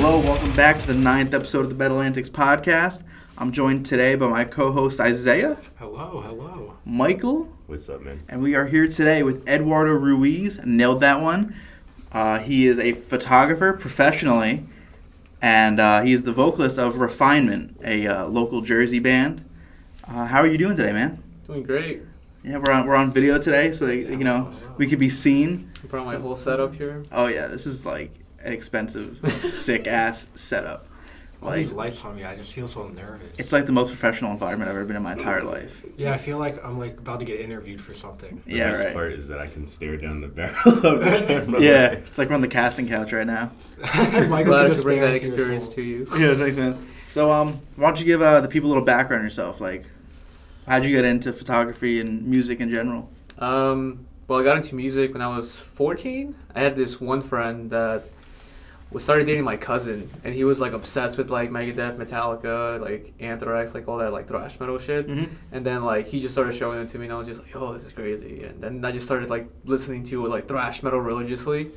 Hello, welcome back to the 9th episode of the Metal Antics podcast. I'm joined today by my co-host Isaiah. Hello. Michael. What's up, man? And we are here today with Eduardo Ruiz. Nailed that one. He is a photographer professionally, and he is the vocalist of Refinement, a local Jersey band. How are you doing today, man? Doing great. Yeah, we're on video today, so we could be seen. I brought my whole setup here. Oh yeah, this is like an expensive, sick ass setup. All these lights on me, I just feel so nervous. It's like the most professional environment I've ever been in my entire life. Yeah, I feel like I'm like about to get interviewed for something. The best part is that I can stare down the barrel of the camera. Yeah, it's like we're on the casting couch right now. I'm glad I could bring that experience to you. Yeah, thanks, man. So, why don't you give the people a little background on yourself? Like, how'd you get into photography and music in general? Well, I got into music when I was 14. I had this one friend that started dating my cousin, and he was like obsessed with like Megadeth, Metallica, like Anthrax, like all that like thrash metal shit. Mm-hmm. And then like he just started showing it to me, and I was just like, oh, this is crazy. And then I just started like listening to like thrash metal religiously,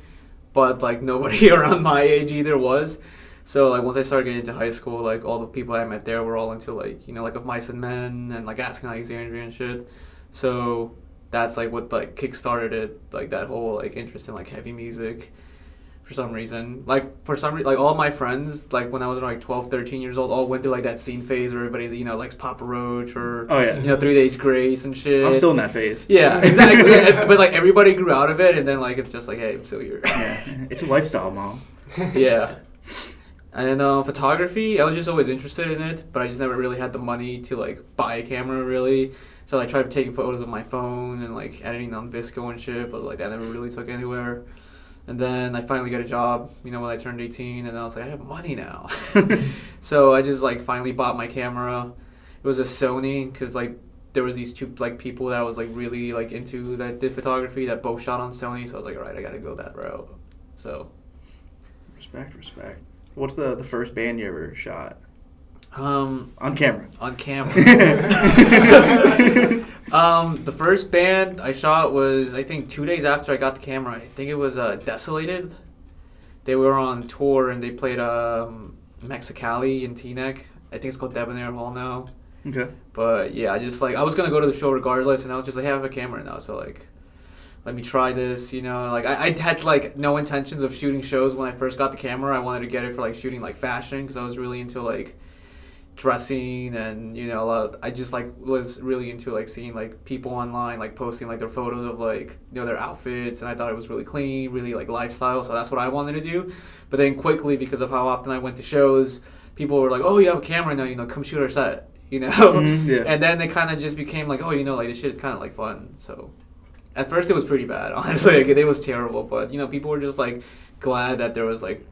but like nobody around my age either was. So like once I started getting into high school, like all the people I met there were all into like like Of Mice and Men and like Asking Alexandria and shit. So that's like what like kickstarted it, like that whole like interest in like heavy music. For some reason, like all my friends, like when I was like 12, 13 years old, all went through like that scene phase where everybody, likes Papa Roach or 3 Days Grace and shit. I'm still in that phase. Yeah, exactly. But like everybody grew out of it, and then like it's just like, hey, I'm still here. Yeah, it's a lifestyle, mom. Yeah. And photography, I was just always interested in it, but I just never really had the money to like buy a camera really. So I tried taking photos with my phone and like editing on Visco and shit, but like that never really took anywhere. And then I finally got a job, when I turned 18, and I was like, I have money now. So I just like finally bought my camera. It was a Sony, because like there was these two like people that I was like really like into that did photography that both shot on Sony. So I was like, all right, I got to go that route. So respect. What's the first band you ever shot? On camera. The first band I shot was, I think, 2 days after I got the camera. I think it was Desolated. They were on tour and they played Mexicali in Teaneck. I think it's called Debonair Hall now. Okay. But yeah, I just like, I was going to go to the show regardless, and I was just like, hey, I have a camera now, so like, let me try this, Like I had like no intentions of shooting shows when I first got the camera. I wanted to get it for like shooting like fashion, because I was really into like dressing and I just like was really into like seeing like people online like posting like their photos of like their outfits, and I thought it was really clean, really like lifestyle, so that's what I wanted to do. But then quickly, because of how often I went to shows, people were like, oh, you have a camera now, come shoot our set, Mm-hmm, yeah. And then they kind of just became like, oh, like this shit is kind of like fun. So at first it was pretty bad, honestly. Like, it was terrible, but people were just like glad that there was like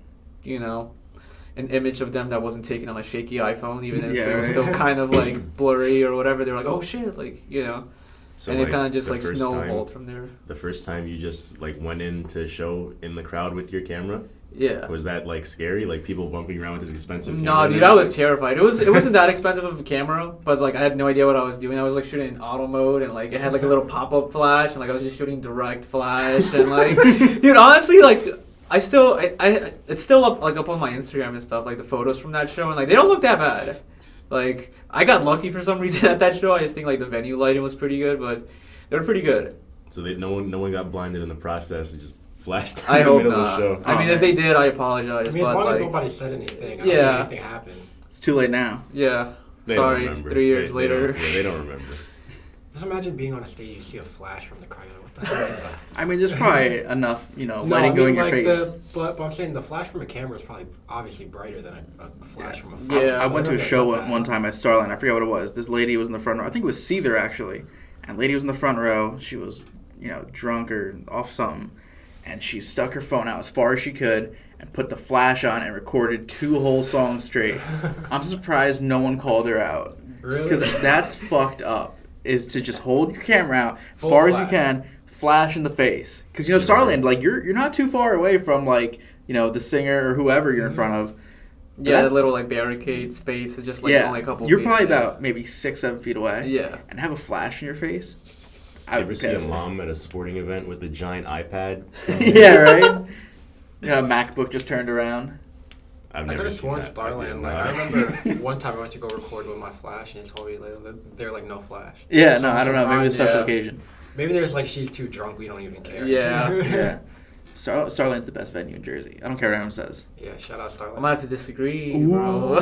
an image of them that wasn't taken on a shaky iPhone, even if it was still kind of like blurry or whatever. They were like, oh shit, like So and it kind of just like snowballed from there. The first time you just like went in to show in the crowd with your camera? Yeah. Was that like scary? Like people bumping around with this expensive camera? No, dude, I was terrified. It wasn't that expensive of a camera, but like I had no idea what I was doing. I was like shooting in auto mode, and like it had like a little pop-up flash, and like I was just shooting direct flash, and like dude, honestly, like it's still up on my Instagram and stuff, like the photos from that show, and like they don't look that bad. Like I got lucky for some reason at that show. I just think like the venue lighting was pretty good, but they were pretty good. So no one got blinded in the process. It just flashed in the middle of the show. I mean, if they did, I apologize. I mean, as long as nobody said anything, I don't think anything happened. It's too late now. Yeah. They Sorry, don't remember. 3 years later. They don't remember. Just imagine being on a stage, you see a flash from the crowd. What the hell is that? I mean, there's probably enough, lighting going in your face. But I'm saying the flash from a camera is probably obviously brighter than a flash from a phone. Yeah. I went to a show one time at Starline. I forget what it was. This lady was in the front row. I think it was Seether, actually. And lady was in the front row. She was, drunk or off something. And she stuck her phone out as far as she could and put the flash on and recorded 2 whole songs straight. I'm surprised no one called her out. Really? Because that's fucked up, is to just hold your camera out as far as you can, flash in the face. Because, Starland, like, you're not too far away from, like, the singer or whoever you're in front of. Yeah, that little, like, barricade space is just, like, only a couple feet. You're probably about maybe 6-7 feet away. Yeah. And have a flash in your face. You ever see a mom at a sporting event with a giant iPad? Yeah, right? A MacBook just turned around. I've I never could have seen sworn that. Starland. Like, I remember one time I went to go record with my Flash, and he told me they're like no Flash. Yeah, So no, I don't know. Maybe it's a special Yeah. occasion. Maybe there's like she's too drunk. We don't even care. Yeah. Yeah. Starland's the best venue in Jersey. I don't care what anyone says. Yeah. Shout out Starland. I'm gonna have to disagree, Ooh. bro.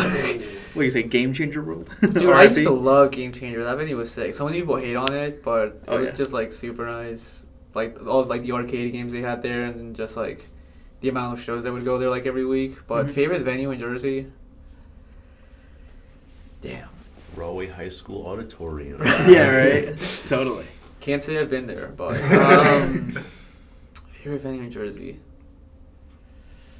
What, you say Game Changer World? Dude, I used to love Game Changer. That venue was sick. So many people hate on it, but it was just like super nice. Like all like the arcade games they had there, and then just like the amount of shows that would go there like every week. But favorite venue in Jersey? Damn. Broadway High School Auditorium. Yeah, right? Totally. Can't say I've been there, but favorite venue in Jersey.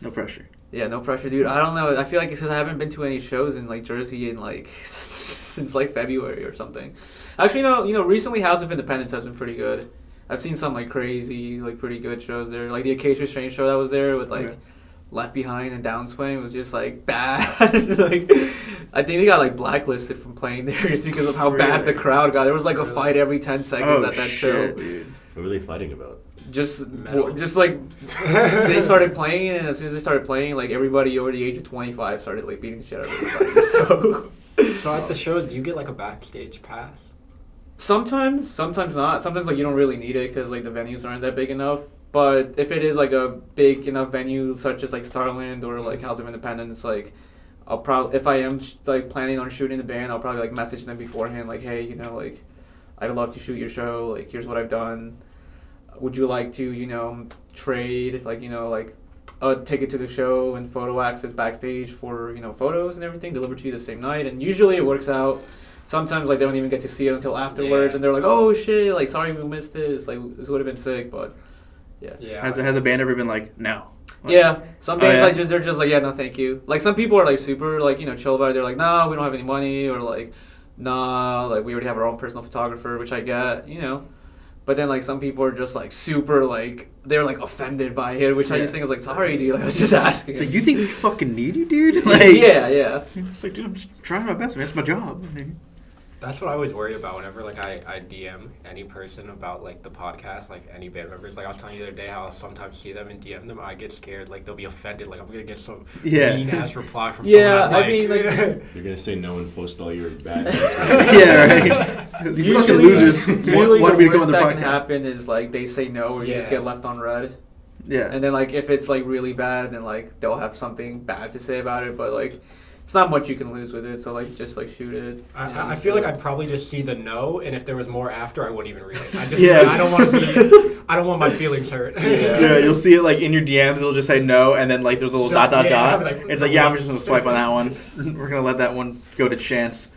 No pressure. Yeah, no pressure, dude. I don't know. I feel like it's because I haven't been to any shows in like Jersey in like since like February or something. Actually, no. Recently, House of Independence has been pretty good. I've seen some like crazy, like pretty good shows there. Like the Acacia Strain show that was there with like Left Behind and Downswing was just like bad. Like I think they got like blacklisted from playing there just because of how bad the crowd got. There was like a fight every 10 seconds at that show. Dude. What were they fighting about? Just Metal. like they started playing, and as soon as they started playing, like everybody over the age of 25 started like beating the shit out of everybody. So at the shows, do you get like a backstage pass? Sometimes not. Sometimes like you don't really need it because like the venues aren't that big enough. But if it is like a big enough venue such as like Starland or like House of Independence, like I'll probably, if I am like planning on shooting the band, I'll probably like message them beforehand, like, hey, like I'd love to shoot your show. Like here's what I've done. Would you like to trade like like a ticket to the show and photo access backstage for photos and everything delivered to you the same night? And usually it works out. Sometimes like they don't even get to see it until afterwards, and they're like, oh shit, like sorry we missed this. Like this would have been sick, but yeah. Has a band ever been like, no? Like, Yeah, some bands yeah? they're just like, yeah, no, thank you. Like some people are like super like chill about it. They're like, nah, we don't have any money, or like, nah, like we already have our own personal photographer, which I get, But then like some people are just like super like they're like offended by it, which I just think is like, sorry, dude, like, I was just asking. It's like, you think we fucking need you, dude? Like, yeah. It's like, dude, I'm just trying my best, man. It's my job. That's what I always worry about whenever like I DM any person about like the podcast, like any band members. Like I was telling you the other day how I'll sometimes see them and DM them. I get scared, like they'll be offended, like I'm gonna get some mean ass reply from someone. Yeah, I'm I mean like They're gonna say no and post all your bad. Right. These fucking losers usually want the me to come worst on the that podcast. can happen is like they say no or you just get left on red. Yeah. And then like if it's like really bad, then like they'll have something bad to say about it, but like it's not much you can lose with it, so like just like shoot it. I feel like I'd probably just see the no, and if there was more after, I wouldn't even read it. I don't want my feelings hurt. Yeah, you'll see it like in your DMs. It'll just say no, and then like there's a little dot. Like, It's like, yeah, I'm just gonna swipe on that one. We're gonna let that one go to chance.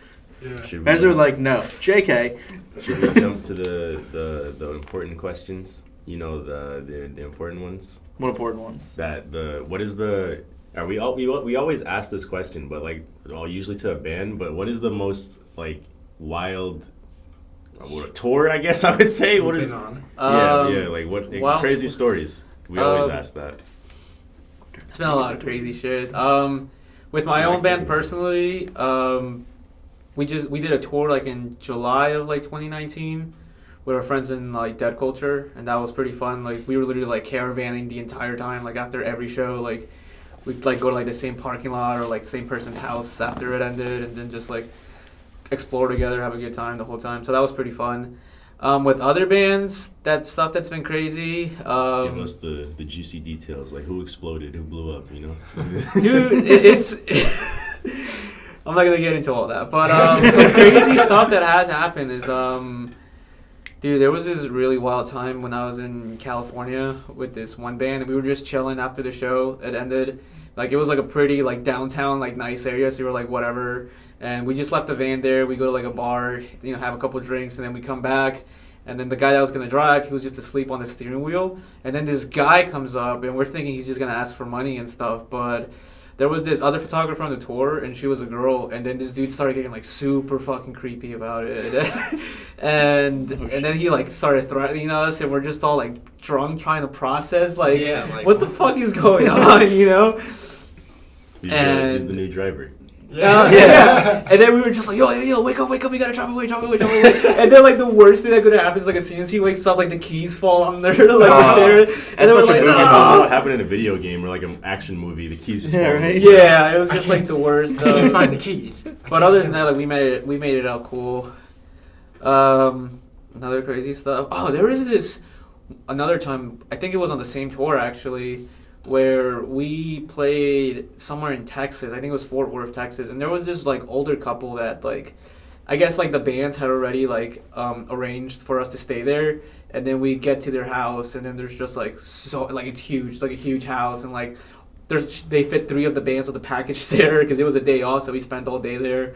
Should And they're like, no, JK. Should we jump to the important questions? The important ones. What important ones? We always ask this question, but like usually to a band. But what is the most like wild tour? I guess I would say. What is on? Like what crazy tour. stories? We always ask that. It's been a lot of crazy shit. With my own band personally, we did a tour like in July of like 2019 with our friends in like Dead Culture, and that was pretty fun. Like we were literally like caravanning the entire time. Like after every show, like we'd like go to like the same parking lot or like same person's house after it ended, and then just like explore together, have a good time the whole time. So that was pretty fun. With other bands, that's been crazy. Give us the juicy details, like who exploded, who blew up, Dude, it's I'm not gonna get into all that, but some crazy stuff that has happened is dude, there was this really wild time when I was in California with this one band, and we were just chilling after the show. It ended. Like, it was, like, a pretty, like, downtown, like, nice area, so we were like, whatever. And we just left the van there. We go to, like, a bar, have a couple drinks, and then we come back. And then the guy that was going to drive, he was just asleep on the steering wheel. And then this guy comes up, and we're thinking he's just going to ask for money and stuff, but there was this other photographer on the tour, and she was a girl, and then this dude started getting like super fucking creepy about it, and then he like started threatening us, and we're just all like drunk trying to process like what the fuck is going on, He's the new driver. Yeah. And then we were just like, yo, wake up, we gotta drive away. And then like the worst thing that could happen is like as soon as he wakes up, like the keys fall on there, like the chair. And then we're like, what happened in a video game or like an action movie? The keys just fall. Right? Yeah, it was just like the worst. I can't find the keys. But other than that, like we made it out cool. Another crazy stuff. Oh, there was this another time. I think it was on the same tour actually, where we played somewhere in Texas. I think it was Fort Worth, Texas, and there was this like older couple that like, I guess like the bands had already like arranged for us to stay there, and then we get to their house, and then there's just like so like it's huge, it's like a huge house, and like they fit 3 of the bands of the package there because it was a day off, so we spent all day there.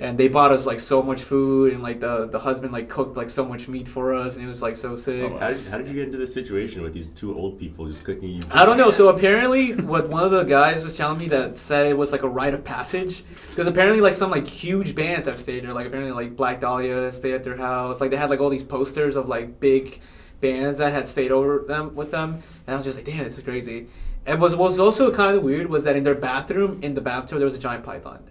And they bought us like so much food, and like the husband like cooked like so much meat for us, and it was like so sick. How did you get into this situation with these 2 old people just cooking you? I don't know. So apparently, what one of the guys was telling me that said it was like a rite of passage, because apparently like some like huge bands have stayed there. Like apparently like Black Dahlia stayed at their house. Like they had like all these posters of like big bands that had stayed over with them, and I was just like, damn, this is crazy. And what was also kind of weird was that in their bathroom, in the bathtub, there was a giant python.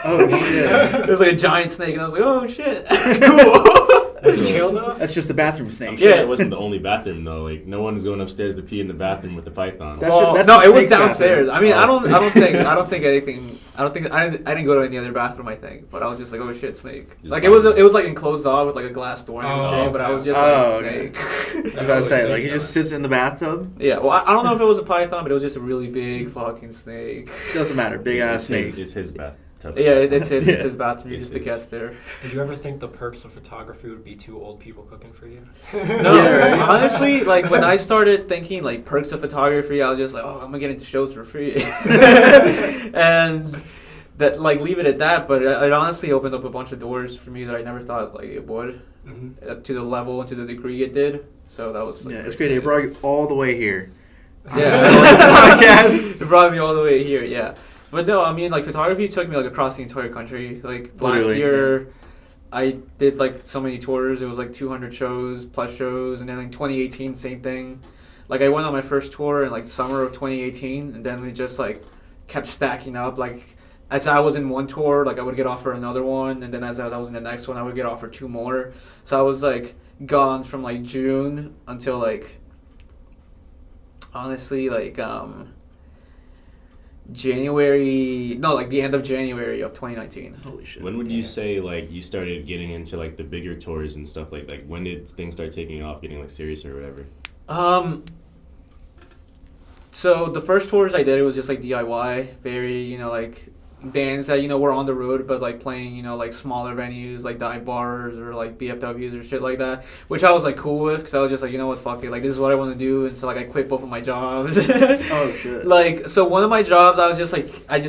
Oh shit! It was like a giant snake, and I was like, "Oh shit, cool." That's chill though. That's just the bathroom snake. I'm sure Yeah. it wasn't the only bathroom though. Like no one's going upstairs to pee in the bathroom with the python. That's Well, that's no, the it was snake's downstairs. bathroom. I mean, Oh. I didn't go to any other bathroom. I think, but I was just like, "Oh shit, snake!" Just Like it was like enclosed off with like a glass door and Oh, everything. But I was just Oh, like, okay. snake. I was about to say, like he just sits in the bathtub. Yeah, well, I don't know if it was a python, but it was just a really big fucking snake. Doesn't matter, big ass snake. It's his bathtub. Yeah, it's his Yeah. it's his bathroom. You're It's just a his. guest there. Did you ever think the perks of photography would be 2 old people cooking for you? No, Yeah, right. honestly, like when I started thinking like perks of photography, I was just like, oh, I'm gonna get into shows for free, and that like leave it at that. But it honestly opened up a bunch of doors for me that I never thought like it would, to the level and to the degree it did. So that was like, Yeah, it's great. They brought you all the way here. Yeah, it brought me all the way here. Yeah, but no, I mean like photography took me like across the entire country. Like last Literally, year, I did like so many tours. It was like 200 shows plus shows, and then in 2018, same thing. Like I went on my first tour in like summer of 2018, and then we just like kept stacking up. Like as I was in one tour, like I would get offered another one, and then as I was in the next one, I would get offered 2 more. So I was like gone from like June until like honestly like January, no, like the end of January of 2019. Holy shit! When would you say like you started getting into like the bigger tours and stuff like when did things start taking off, getting like serious or whatever? So the first tours I did, it was just like DIY, very, like bands that, were on the road, but like playing, like smaller venues, like dive bars or like BFWs or shit like that, which I was like cool with, because I was just like, you know what, fuck it, like this is what I want to do. And so like I quit both of my jobs. Oh shit! Like, so one of my jobs, I just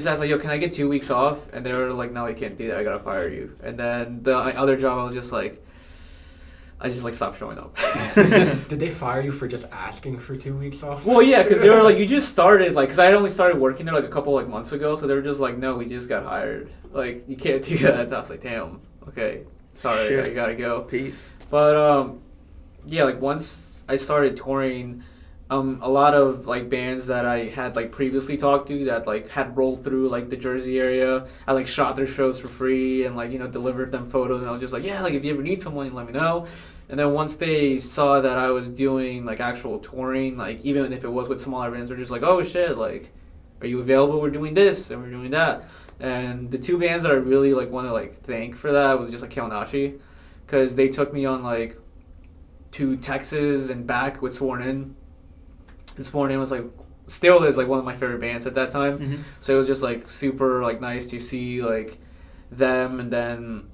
asked like, yo, can I get 2 weeks off? And they were like, no, you can't do that, I gotta fire you. And then the other job, I just like stopped showing up. Did they fire you for just asking for 2 weeks off? Well, yeah, because they were like, you just started, like, because I had only started working there like a couple like months ago, so they were just like, no, we just got hired. Like, you can't do that. And I was like, damn, okay, sorry, Shit. I gotta go. Peace. But yeah, like once I started touring, a lot of like bands that I had like previously talked to that like had rolled through like the Jersey area, I like shot their shows for free and like delivered them photos, and I was just like, yeah, like if you ever need someone, let me know. And then once they saw that I was doing like actual touring, like even if it was with smaller bands, they're just like, oh shit, like are you available? We're doing this and we're doing that. And the 2 bands that I really like want to like thank for that was just like Kaonashi, because they took me on like to Texas and back with Sworn In. And Sworn In was like still is like one of my favorite bands at that time. Mm-hmm. So it was just like super like nice to see like them, and then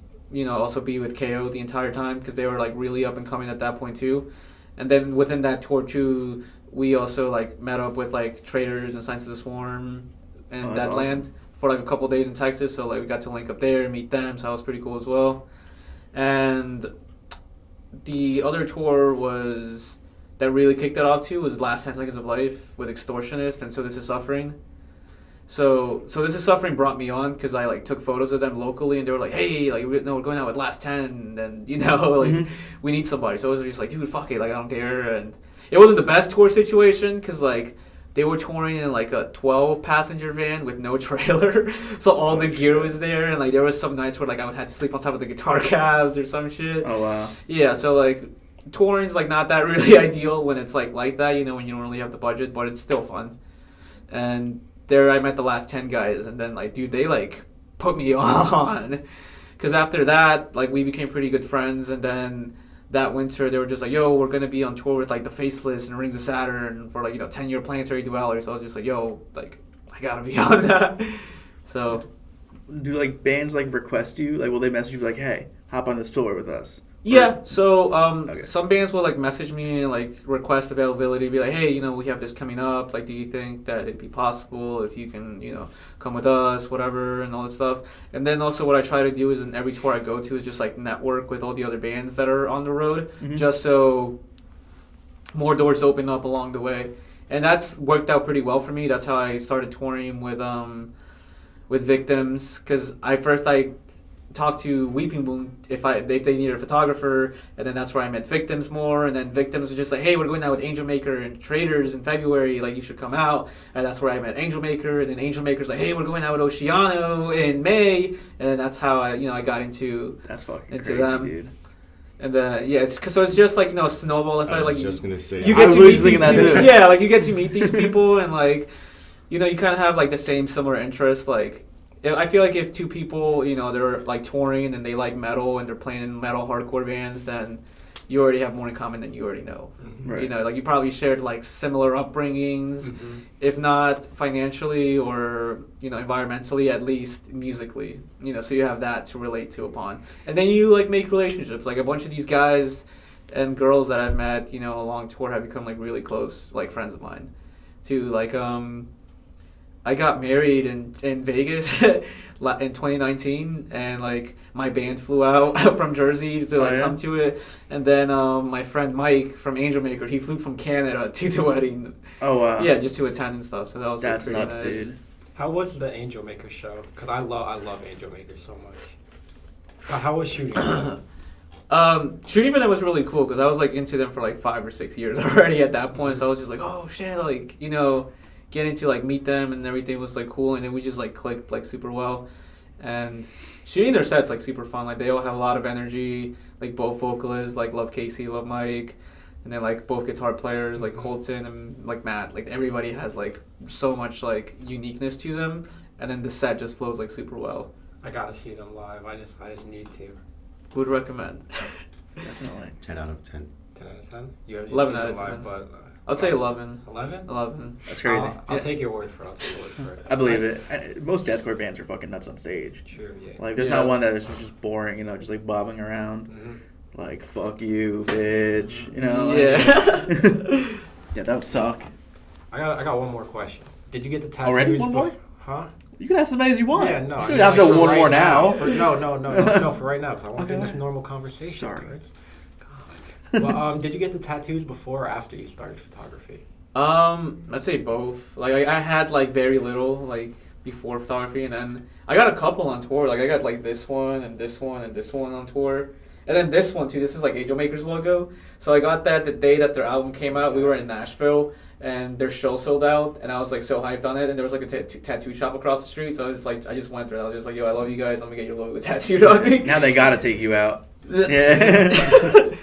also be with KO the entire time, because they were like really up and coming at that point too. And then within that tour too, we also like met up with like Traders and Signs of the Swarm and that's Deadland for like a couple days in Texas. So like we got to link up there and meet them, so that was pretty cool as well. And the other tour that really kicked it off too was Last 10 Seconds of Life with Extortionist and So This Is Suffering. So This Is Suffering brought me on because I like took photos of them locally, and they were like, hey, like we're going out with Last 10, and like we need somebody. So I was just like, dude, fuck it, like I don't care. And it wasn't the best tour situation because like they were touring in like a 12-passenger van with no trailer, so all the gear was there, and like there was some nights where like I would have to sleep on top of the guitar cabs or some shit. Oh wow. Yeah, so like touring's like not that really ideal when it's like that, you know, when you don't really have the budget, but it's still fun. And there I met the last 10 guys, and then like dude, they like put me on, because after that like we became pretty good friends, and then that winter they were just like, yo, we're gonna be on tour with like the Faceless and Rings of Saturn for like, you know, 10-year Planetary Dweller. So I was just like, yo, like I gotta be on that. So do like bands like request you? Like, will they message you like, hey, hop on this tour with us? yeah, so Okay. some bands will like message me and like request availability, be like, hey, you know, we have this coming up, like do you think that it'd be possible if you can, you know, come with us, whatever, and all this stuff. And then also what I try to do is in every tour I go to is just like network with all the other bands that are on the road, just so more doors open up along the way. And that's worked out pretty well for me. That's how I started touring with Victims, because I talked to Weeping Wound if they needed a photographer, and then that's where I met Victims more, and then Victims was just like, hey, we're going out with Angel Maker and Traders in February, like you should come out, and that's where I met Angel Maker, and then Angel Maker's like, hey, we're going out with Oceano in May, and then that's how I got into crazy, them. dude. And yeah, so it's just like, you know, snowball effect. I was like just gonna say, you I get was to meet thinking these that people. too. Yeah, like you get to meet these people, and like, you know, you kind of have like the same similar interests. Like, I feel like if two people, you know, they're like touring and they like metal and they're playing in metal hardcore bands, then you already have more in common than you already know. Right. You know, like you probably shared like similar upbringings, if not financially or, you know, environmentally, at least musically. You know, so you have that to relate to upon. And then you like make relationships. Like a bunch of these guys and girls that I've met, you know, along tour have become like really close, like friends of mine. Too, like I got married in Vegas in 2019, and like my band flew out from Jersey to like come to it, and then my friend Mike from Angel Maker, he flew from Canada to the wedding. Oh wow. Yeah, just to attend and stuff. So that was That's like, pretty nuts, nice. dude. How was the Angel Maker show? Because I love Angel Maker so much. How was shooting? Shooting for them was really cool because I was like into them for like 5 or 6 years already at that point. So I was just like, oh shit, like, you know, getting to like meet them and everything was like cool, and then we just like clicked like super well. And shooting their sets like super fun. Like they all have a lot of energy. Like both vocalists, like love Casey, love Mike, and then like both guitar players, like Colton and like Matt. Like everybody has like so much like uniqueness to them, and then the set just flows like super well. I gotta see them live. I just need to. Would recommend. Definitely. 10 out of 10. 10 out of 10. You haven't 11 seen out them of live, 10. but I'll say 11. 11. 11. That's crazy. I'll Yeah. take your word for it. I believe it. Most deathcore bands are fucking nuts on stage. True. Yeah. Like, there's Yeah. not one that is just boring, you know, just like bobbing around. Mm-hmm. Like, fuck you, bitch. You know? Yeah. Yeah, that would suck. I got one more question. Did you get the tattoos? Already? One more? Huh? You can ask as many as you want. Yeah, no. You don't have to for one right more now. No, for right now, because I want to Okay. get this normal conversation. Sorry. Chris. God. Well, did you get the tattoos before or after you started photography? I'd say both. Like I had like very little like before photography, and then I got a couple on tour. Like I got like this one and this one and this one on tour, and then this one too. This is like Angel Maker's logo. So I got that the day that their album came out. We were in Nashville, and their show sold out, and I was like so hyped on it. And there was like a tattoo shop across the street, so I was like, I just went through it. I was just like, yo, I love you guys. I'm gonna get your logo tattooed on me. Now they gotta take you out. Yeah.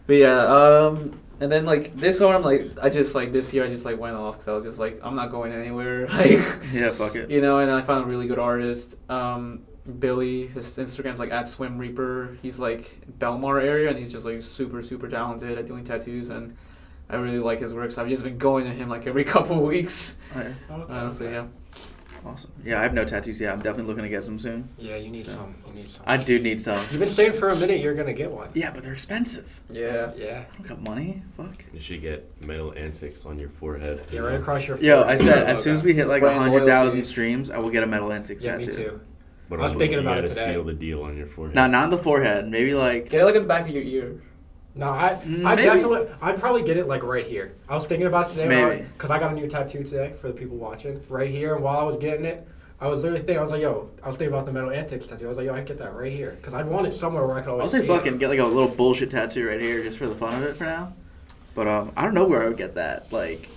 But yeah, and then like this arm, like I just like this year I just like went off because I was just like, I'm not going anywhere. Like, Yeah, fuck it. you know. And I found a really good artist, Billy. His Instagram's like @SwimReaper. He's like Belmar area, and he's just like super talented at doing tattoos, and I really like his work. So I've just been going to him like every couple of weeks. Okay. Honestly, yeah. Awesome. Yeah, I have no tattoos yet. I'm definitely looking to get some soon. Yeah, you need So. some. You need some. I do need some. You've been saying for a minute you're gonna get one. Yeah, but they're expensive. Yeah. Yeah. I don't got money. Fuck. You should get metal Antics on your forehead. Yeah, right across your. Yo, forehead. I said as soon as we hit like Brand 100,000 loyalty. streams, I will get a metal Antics Yeah, tattoo. me too. But I was thinking about it You gotta today. seal the deal on your forehead. Nah, not on the forehead. Maybe like. Get it like in the back of your ear. No, I Maybe. definitely, I'd probably get it like right here. I was thinking about it today. Maybe. Because I got a new tattoo today for the people watching. Right here, and while I was getting it, I was literally thinking, I was like, yo, I was thinking about the metal Antics tattoo. I was like, yo, I get that right here. Because I'd want it somewhere where I could always I'll say see fucking it. get like a little bullshit tattoo right here just for the fun of it for now. But I don't know where I would get that. Like,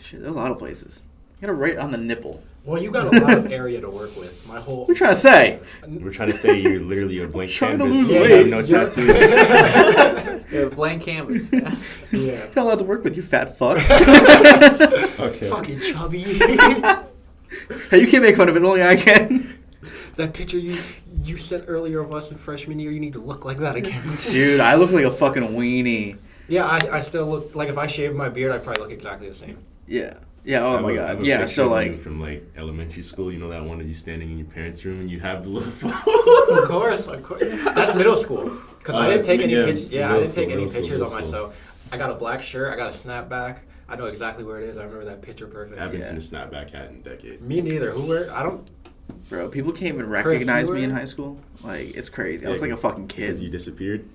Shit, there's a lot of places. You gotta write on the nipple. Well, you got a lot of area to work with. My whole. What are you trying to say? We're trying to say you're literally a blank Trying to canvas. lose You weight. have no tattoos. Yeah, blank canvas. Yeah. Yeah. You're not allowed to work with, you fat fuck. Okay. Fucking chubby. Hey, you can't make fun of it, only I can. That picture you sent earlier of us in freshman year, you need to look like that again. Dude, I look like a fucking weenie. Yeah, I still look like if I shaved my beard, I'd probably look exactly the same. Yeah. Yeah, oh I have my a god. picture Yeah, of so you like... from like elementary school, you know that one of you standing in your parents' room and you have the little phone. Of course. That's middle school. Because I didn't take any pictures. Yeah, I didn't take any pictures of myself. I got a black shirt. I got a snapback. I know exactly where it is. I remember that picture perfect. I haven't seen a snapback hat in decades. Me neither. Who were? I don't. Bro, people can't even Chris, recognize you me in were- high school. Like, it's crazy. I Yeah, look like a 'cause- fucking Because you kid. disappeared.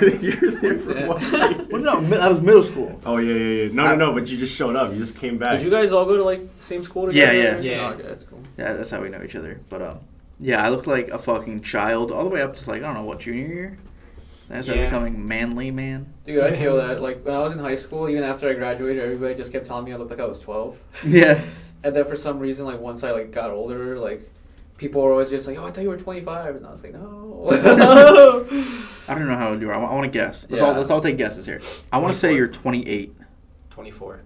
You're there for Yeah. 1 year. Well, no, that was middle school. Oh yeah. No, but you just showed up. You just came back. Did you guys all go to like the same school Yeah, together? yeah. Oh, okay, that's cool. Yeah, that's how we know each other. But, yeah, I looked like a fucking child all the way up to, like, I don't know, what, junior year? Then I started Yeah. becoming manly man. Dude, I feel that. Like, when I was in high school, even after I graduated, everybody just kept telling me I looked like I was 12. Yeah. And then for some reason, like, once I, like, got older, like, people were always just like, oh, I thought you were 25. And I was like, no. I don't know how old you are. I want to guess. Yeah. Let's all take guesses here. I want to say 24. you're 28. 24.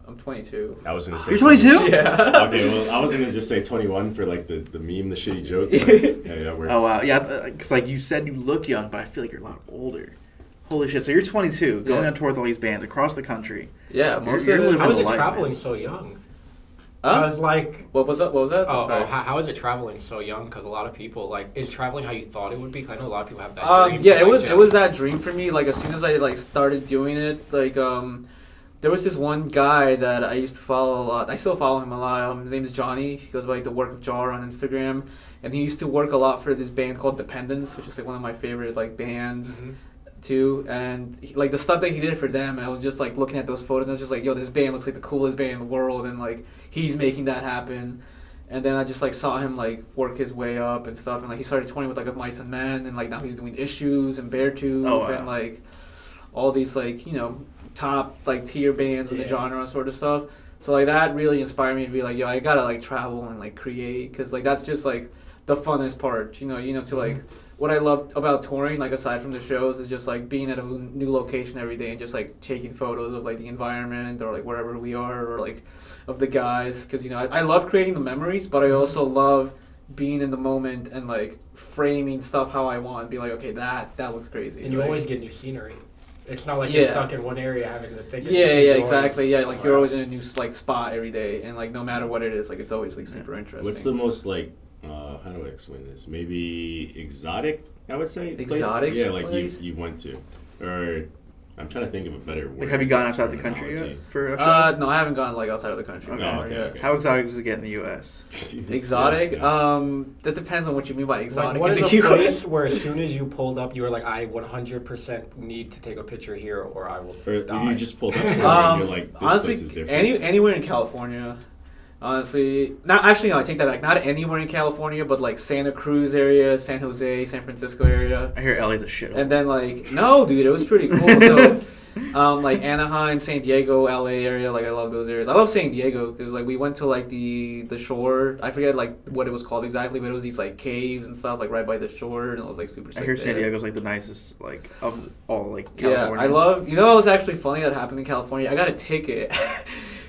I'm 22. I was gonna say. You're 22? Yeah. Okay, well, I was gonna just say 21 for like the meme, the shitty joke. But yeah, that works. Oh, wow. Yeah, because, like, you said you look young, but I feel like you're a lot older. Holy shit. So you're 22, going Yeah. on tour with all these bands across the country. Yeah, most You're of living it. How is a it life, traveling man. so young? Huh? I was like, What was that? What was that? oh, Sorry. how is it traveling so young? Because a lot of people like, is traveling how you thought it would be? 'Cause I know a lot of people have that dream. Yeah, to, it like, was get- it was that dream for me. Like as soon as I like started doing it, like there was this one guy that I used to follow a lot. I still follow him a lot. His name is Johnny. He goes by like the Work of Jar on Instagram, and he used to work a lot for this band called Dependence, which is like one of my favorite like bands Mhm. too. And like the stuff that he did for them, I was just like looking at those photos, and I was just like, yo, this band looks like the coolest band in the world, and like he's making that happen. And then I just like saw him like work his way up and stuff, and like he started touring with like Mice and Men, and like now he's doing Issues and Beartooth Oh, wow. and like all these like top like tier bands in the Yeah. genre sort of stuff. So like that really inspired me to be like, yo, I gotta like travel and like create, because like that's just like the funnest part, to like what I love about touring, like aside from the shows, is just like being at a new location every day and just like taking photos of like the environment or like wherever we are, or like of the guys, because I love creating the memories, but I also love being in the moment and like framing stuff how I want, and be like, okay, that looks crazy. And you like, always get new scenery. It's not like Yeah. you're stuck in one area having to think. of yeah, things. You're exactly. Yeah, like somewhere you're always else. in a new like spot every day, and like no matter what it is, like it's always like super interesting. What's the most like? How do I explain this? Maybe exotic. I would say. Exotic Place? Yeah, like place? you went to, or I'm trying to think of a better word. Like, have you gone outside the country yet terminology. for a show? No, I haven't gone like outside of the country. Okay. Oh, okay. How exotic does it get in the U.S.? Exotic? Yeah. That depends on what you mean by exotic. Like, what in is the a US. place where as soon as you pulled up, you were like, I 100% need to take a picture here, or I will Or die. you just pulled up somewhere and you're like, this honestly, place is different. anywhere in California. Honestly, not actually. No, I take that back. Not anywhere in California, but like Santa Cruz area, San Jose, San Francisco area, I hear LA's a shithole. and then like no, dude, it was pretty cool. So, like Anaheim, San Diego, LA area, like I love those areas. I love San Diego because like we went to like the shore. I forget like what it was called exactly, but it was these like caves and stuff like right by the shore, and it was like super sick. I hear San there. Diego's like the nicest, like, of all, like, Yeah, California. I love. What was actually funny that happened in California? I got a ticket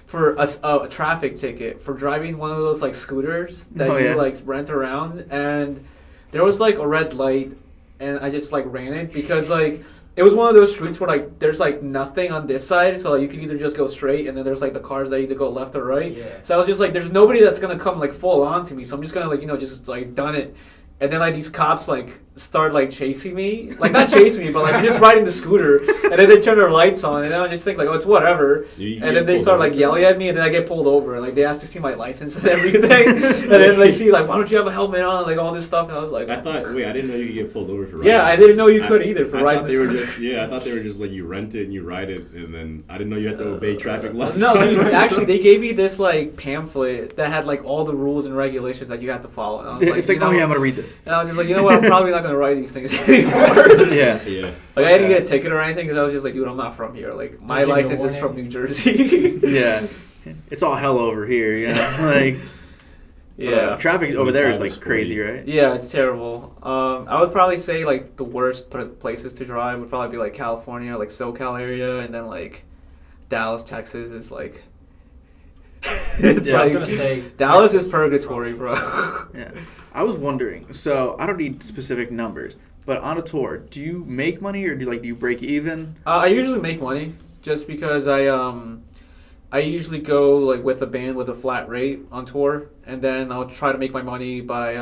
for a traffic ticket for driving one of those like scooters that Oh, you yeah. like rent around, and there was like a red light, and I just like ran it because like it was one of those streets where like there's like nothing on this side, so like, you can either just go straight, and then there's like the cars that either go left or right. Yeah. So I was just like, there's nobody that's gonna come like full on to me, so I'm just gonna like just like done it. And then like these cops like start like chasing me, like not chasing me, but like just riding the scooter. And then they turn their lights on, and then I just think like, oh, it's whatever. You And get then they pulled start over like for yelling that? at me, and then I get pulled over. And like they ask to see my license and everything. And then they see like, why don't you have a helmet on? Like all this stuff. And I was like, I thought. Wait, I didn't know you could get pulled over for riding. yeah, I didn't know you could either for I riding thought the they were scooter. just. Yeah, I thought they were just like you rent it and you ride it, and then I didn't know you had to obey traffic laws. No, dude, actually, they gave me this like pamphlet that had like all the rules and regulations that you have to follow. And I was like, It's like, you know, oh yeah, I'm gonna read this. And I was just like, you know what? I'm probably not gonna write these things anymore. Yeah. Yeah. Like I didn't get a ticket or anything because I was just like, dude, I'm not from here. Like my Give you a license is warning. from New Jersey. Yeah. it's all hell over here, you know. Like, Yeah. traffic over there is 25 like is crazy, great. right? Yeah, it's terrible. I would probably say like the worst places to drive would probably be like California, like SoCal area, and then like Dallas, Texas is like. It's Yeah, I like was gonna say Dallas Texas is purgatory, bro. Yeah. I was wondering. So I don't need specific numbers, but on a tour, do you make money or do you break even? I usually make money just because I usually go like with a band with a flat rate on tour, and then I'll try to make my money by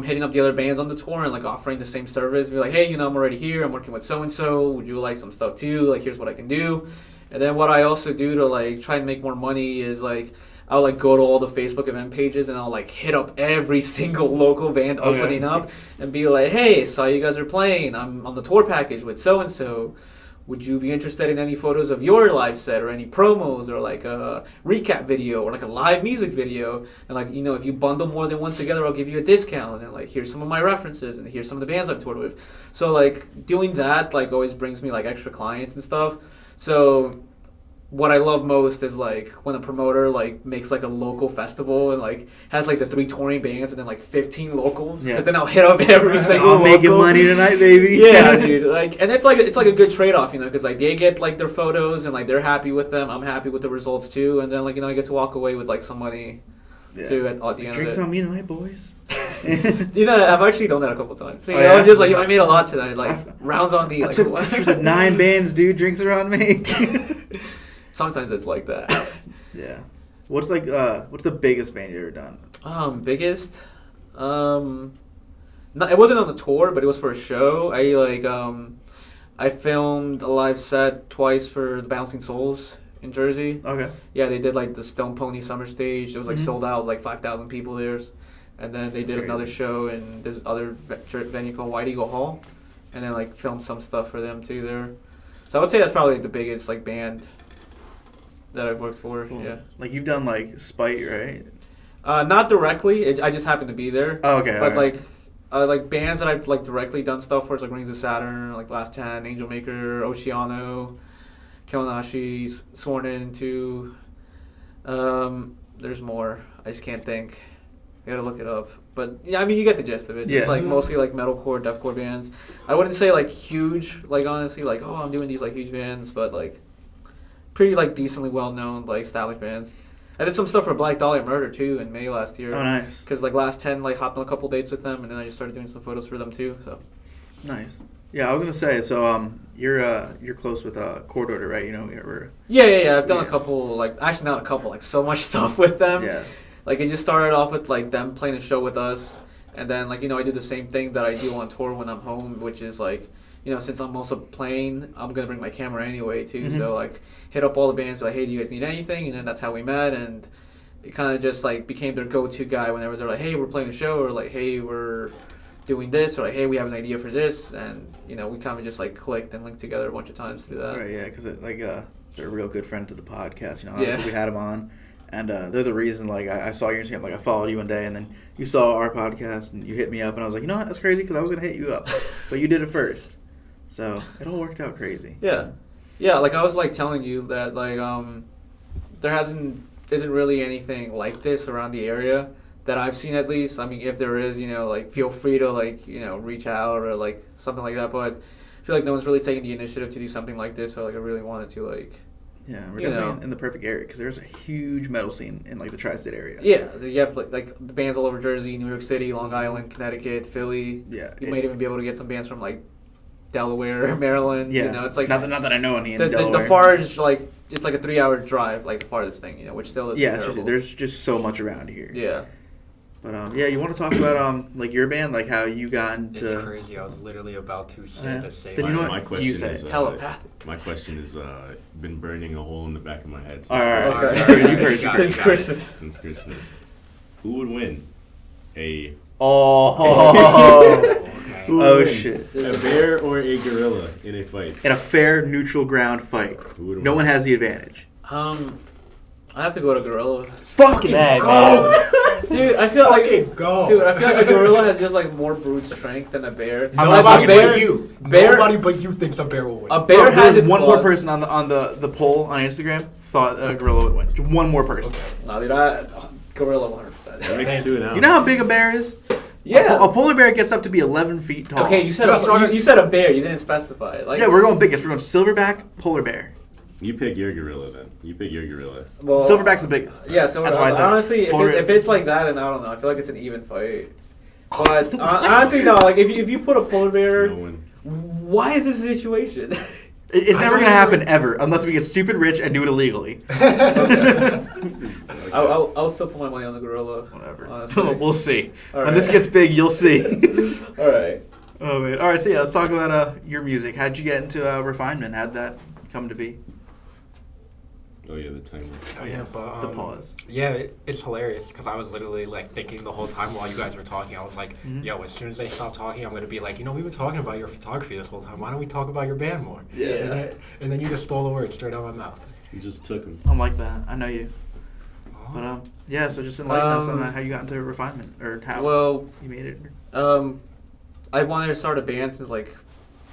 hitting up the other bands on the tour and like offering the same service. Be like, hey, I'm already here. I'm working with so and so. Would you like some stuff too? Like, here's what I can do. And then what I also do to like try and make more money is like I'll like go to all the Facebook event pages and I'll like hit up every single local band opening up and be like, hey, saw you guys are playing. I'm on the tour package with so and so. Would you be interested in any photos of your live set or any promos or like a recap video or like a live music video? And like, if you bundle more than one together, I'll give you a discount. And like, here's some of my references and here's some of the bands I've toured with. So like doing that like always brings me like extra clients and stuff. So what I love most is like when a promoter like makes like a local festival and like has like the 3 touring bands and then like 15 locals. Because then I'll hit up every single I'm making local. money tonight, baby. Yeah, dude. Like, and it's like a good trade-off, because like they get like their photos and like they're happy with them. I'm happy with the results too, and then like I get to walk away with like some money too at the end Drinks of it. on me tonight, boys. I've actually done that a couple times. So, yeah? I'm just like, I made a lot tonight. Like rounds on me. I Like took pictures of 9 bands, dude. Drinks are on me. Sometimes it's like that. Yeah. What's the biggest band you ever done? Biggest. It wasn't on the tour, but it was for a show. I filmed a live set twice for the Bouncing Souls in Jersey. Okay. Yeah, they did like the Stone Pony Summer Stage. It was like sold out, like 5,000 people there. And then they did another show in this other venue called White Eagle Hall, and then like filmed some stuff for them too there. So I would say that's probably the biggest like band that I've worked for. Cool. Yeah. Like you've done like Spite, right? Not directly. I just happened to be there. Oh, okay. But alright. like bands that I've like directly done stuff for, is like Rings of Saturn, like Last 10, Angel Maker, Oceano, Kawanishi's Sworn Into. There's more. I just can't think. I gotta look it up. But yeah, I mean, you get the gist of it. It's like mostly like metalcore, deathcore bands. I wouldn't say like huge, like honestly, like I'm doing these like huge bands, but like pretty like decently well known like established bands. I did some stuff for Black Dahlia Murder too in May last year. Oh, nice. Because like Last 10 like hopped on a couple dates with them, and then I just started doing some photos for them too. So Nice. Yeah, I was gonna say. So you're close with Court Order, right? yeah. I've done a couple, like actually not a couple, like so much stuff with them. Yeah. Like it just started off with like them playing a show with us, and then like I do the same thing that I do on tour when I'm home, which is like since I'm also playing, I'm gonna bring my camera anyway too. So like hit up all the bands, be like, hey, do you guys need anything? And then that's how we met, and it kind of just like became their go-to guy whenever they're like, hey, we're playing a show, or like, hey, we're doing this, or like, hey, we have an idea for this, and we kind of just like clicked and linked together a bunch of times to do that. Right. Yeah, because they're a real good friend to the podcast. Obviously we had them on. And they're the reason, like, I saw your Instagram, like, I followed you one day, and then you saw our podcast, and you hit me up, and I was like, what, that's crazy, because I was going to hit you up. But you did it first. So, it all worked out crazy. Yeah. Yeah, like, I was, like, telling you that, like, there isn't really anything like this around the area that I've seen, at least. I mean, if there is, like, feel free to, like, reach out or, like, something like that. But I feel like no one's really taking the initiative to do something like this, so, like, I really wanted to, like... Yeah, we're definitely in the perfect area because there's a huge metal scene in like the tri-state area. Yeah, you have like the bands all over Jersey, New York City, Long Island, Connecticut, Philly. Yeah, you might even be able to get some bands from like Delaware, Maryland. Yeah, it's like not that I know any in Delaware. The farthest, like it's like a 3-hour drive, like the farthest thing, which still is terrible. There's just so much around here. Yeah. But you want to talk about like your band, like how you got into? It's crazy. I was literally about to say the same. Then My question is telepathic. My question is been burning a hole in the back of my head since All right, Christmas. you've heard Since Christmas. Since Christmas. Who would win? A Okay. Oh shit! A bear or a gorilla in a fight? In a fair, neutral ground fight, no one has the advantage. I have to go to gorilla. Fucking go! Dude, I feel like a gorilla has just like more brute strength than a bear. Nobody but you. Bear, Nobody but you thinks a bear will win. A bear has its one claws. more person on the poll on Instagram. thought a gorilla would win? Just one more person. Nah, dude, gorilla 100%. That makes two now. You know how big a bear is? Yeah. A polar bear gets up to be 11 feet tall. Okay, you said a bear. You didn't specify. Like, Yeah, we're going biggest. We're going silverback, polar bear. You pick your gorilla then. You pick your gorilla. well, Silverback's the biggest. Yeah, so That's why I said honestly, polar if it's like that, and I don't know, I feel like it's an even fight. But honestly, no, like if you put a polar bear, No one. why is this a situation? It's never going to happen ever unless we get stupid rich and do it illegally. I'll still put my money on the gorilla. Whatever. Honestly. We'll see. All When this right. gets big, you'll see. All right. Oh, man. All right, so yeah, let's talk about your music. How'd you get into Refinement? How'd that come to be? Oh yeah, the timer. Oh yeah, but The pause. Yeah, it's hilarious because I was literally like thinking the whole time while you guys were talking. I was like, Mhm. yo, as soon as they stop talking, I'm gonna be like, we've been talking about your photography this whole time. Why don't we talk about your band more? Yeah. And then you just stole the words straight out of my mouth. You just took him. I'm like that. I know you. But yeah, so just enlighten us on how you got into Refinement or how Well, you made it. I wanted to start a band since like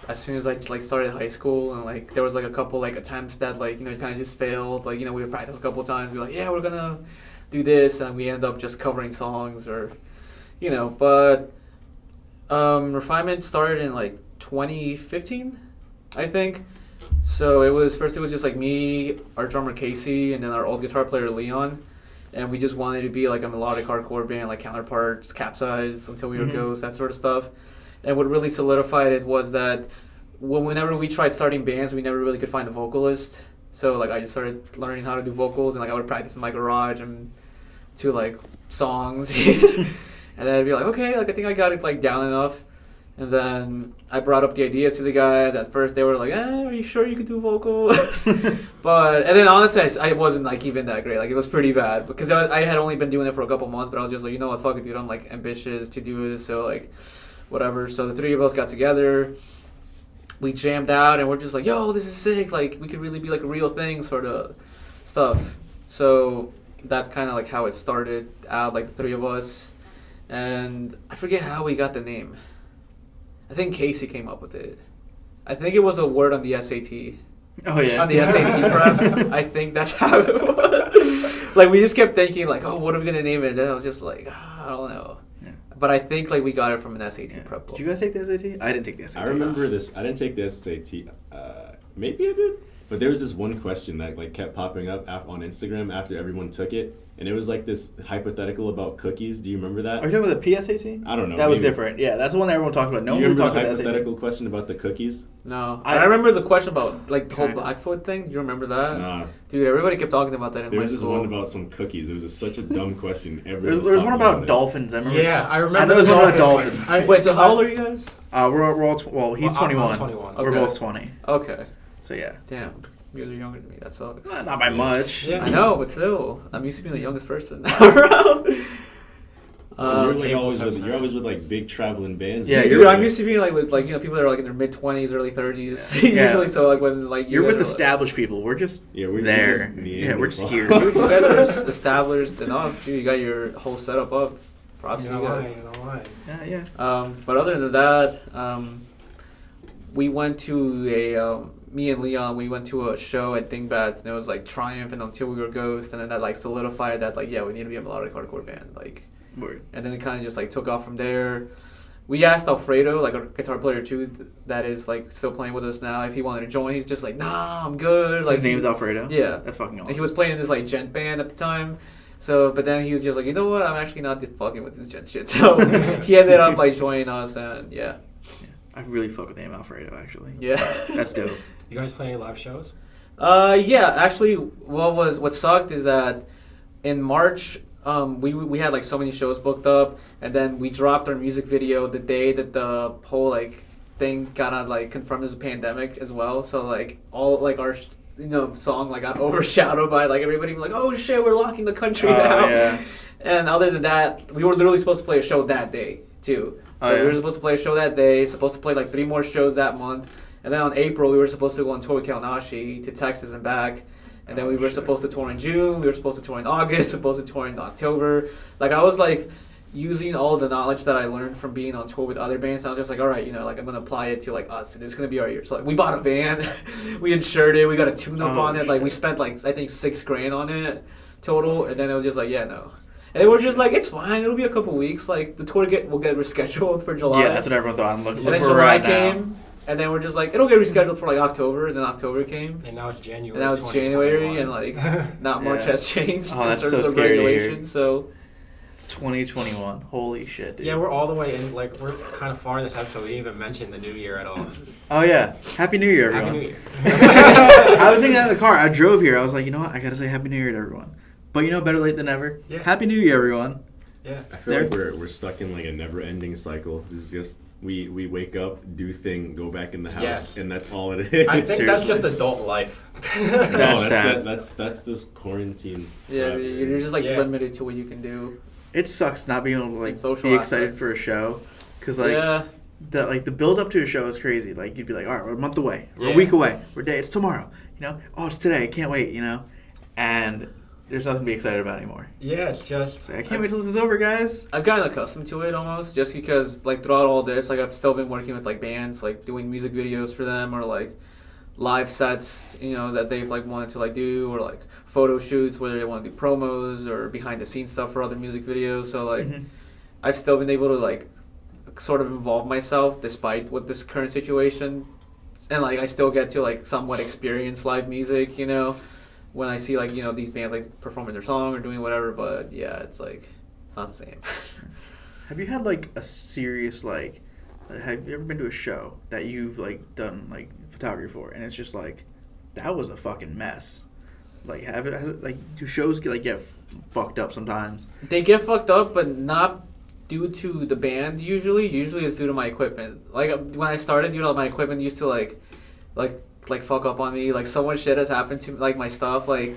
as soon as I like started high school, and like there was like a couple like attempts that like kind of just failed. Like we would practice a couple of times. We were like, yeah, we're gonna do this, and we end up just covering songs or But Refinement started in like 2015, I think. So it was just like me, our drummer Casey, and then our old guitar player Leon. And we just wanted to be like a melodic hardcore band, like Counterparts, Capsize, Until We Were Ghosts, that sort of stuff. And what really solidified it was that whenever we tried starting bands, we never really could find a vocalist. So like I just started learning how to do vocals, and like I would practice in my garage and to like songs, and then I'd be like, okay, like I think I got it like down enough. And then I brought up the ideas to the guys. At first, they were like, are you sure you could do vocals? And then honestly, I wasn't like even that great. Like it was pretty bad because I had only been doing it for a couple months, but I was just like, you know what, fuck it, dude. I'm like ambitious to do this, so like whatever. So the three of us got together. We jammed out, and we're just like, yo, this is sick. Like we could really be like a real thing, sort of stuff. So that's kind of like how it started out, like the three of us. And I forget how we got the name. I think Casey came up with it. I think it was a word on the SAT. Oh yeah. On the SAT prep. I think that's how it was. Like we just kept thinking like, oh, what are we gonna name it? And then I was just like, I don't know. Yeah. But I think like we got it from an SAT prep book. Did you guys take the SAT? I didn't take the SAT. I remember this. I didn't take the SAT. Maybe I did. But there was this one question that like kept popping up on Instagram after everyone took it, and it was like this hypothetical about cookies. Do you remember that? Are you talking about the PSAT? I don't know. That was maybe. different. Yeah, that's the one that everyone talked about. No You one remember talked the about the SAT. hypothetical question about the cookies? No. I I remember the question about like the whole Kinda. Blackfoot thing. Do you remember that? Nah. Dude, everybody kept talking about that in There high was this school. one about some cookies. It was just such a dumb question. There Everyone was one about it. dolphins. I remember. Yeah, I I remember. know there's the one about dolphin dolphins. Wait, so how old are you guys? We're all well, he's Well, I'm 21. 21. We're Okay. both 20. Okay. So yeah. Damn. You guys are younger than me. That sucks. Not by much. Yeah. I know, but still, I'm used to being the youngest person around. You're always with like big traveling bands. Yeah, Dude, I'm used to being like with like people that are like in their mid 20s, early 30s. Yeah. Usually, so like when like You're guys with are, like- established people. We're just we're there. just Yeah, we're just Neanderthal. here. Dude, you guys are established enough. Dude, you got your whole setup up. Props You to know you why? guys. You know why? Yeah. But other than that, we went to me and Leon, we went to a show at Dingbats, and it was like Triumph and Until We Were Ghost, and then that like solidified that like, yeah, we need to be a melodic hardcore band. Like, Word. and then it kind of just like took off from there. We asked Alfredo, like our guitar player too, that is like still playing with us now, if he wanted to join. He's just like, nah, I'm good. Like His name's Alfredo. Yeah. That's fucking awesome. And he was playing in this like gent band at the time. So, but then he was just like, you know what? I'm actually not fucking with this gent shit. So he ended up like joining us, and yeah. I really fuck with the name Alfredo, actually. Yeah. That's dope. You guys play any live shows? Yeah, actually, what sucked is that in March, we had like so many shows booked up, and then we dropped our music video the day that the whole like thing got like confirmed as a pandemic as well. So like all like our song like got overshadowed by like everybody being like, oh shit, we're locking the country down. Yeah. And other than that, we were literally supposed to play a show that day too. So Oh, yeah. we were supposed to play a show that day, supposed to play like 3 more shows that month. And then on April, we were supposed to go on tour with Kaonashi to Texas and back. And then we were supposed to tour in June, we were supposed to tour in August, supposed to tour in October. Like I was like, using all the knowledge that I learned from being on tour with other bands. I was just like, all right, like I'm gonna apply it to like us, and it's gonna be our year. So like we bought a van, we insured it, we got a tune-up on it. Like we spent like I think $6,000 on it total, and then it was just like no. And they were just like, it's fine. It'll be a couple weeks. Like the tour will get rescheduled for July. Yeah, that's what everyone thought. Look and then where July we're at came. now. And then we're just like, it'll get rescheduled for like October, and then October came. And now it's January. And now it's January, and like not much has changed in that's terms so of scary to hear. regulations. So It's 2021. Holy shit, dude. Yeah, we're all the way in. Like we're kind of far in this episode. We didn't even mention the new year at all. Oh yeah, Happy New Year, everyone. Happy New Year. I was thinking that in the car. I drove here. I was like, you know what? I gotta say Happy New Year to everyone. But better late than never. Yeah. Happy New Year, everyone. Yeah. I feel like we're stuck in like a never-ending cycle. This is just we wake up, do thing, go back in the house, Yes. and that's all it is. I think that's Seriously. just adult life. That's sad. That's this quarantine. yeah, you're just like Yeah. limited to what you can do. It sucks not being able to like Social be excited aspects. for a show, because like yeah, the build up to a show is crazy. Like you'd be like, all right, we're a month away, we're a Yeah. week away, it's tomorrow. Oh, it's today. I can't wait. And there's nothing to be excited about anymore. Yeah, it's just. So I can't wait till this is over, guys. I've gotten accustomed to it almost, just because like throughout all this, like I've still been working with like bands, like doing music videos for them, or like live sets, that they've like wanted to like do, or like photo shoots where they want to do promos or behind the scenes stuff for other music videos. So like I've still been able to like sort of involve myself despite what this current situation, and like I still get to like somewhat experience live music, when I see like these bands like performing their song or doing whatever. But yeah, it's like it's not the same. Have you had like a serious like? Have you ever been to a show that you've like done like photography for, and it's just like that was a fucking mess? Like do shows get fucked up sometimes? They get fucked up, but not due to the band usually. Usually it's due to my equipment. Like when I started, my equipment used to like fuck up on me. Like so much shit has happened to like my stuff. Like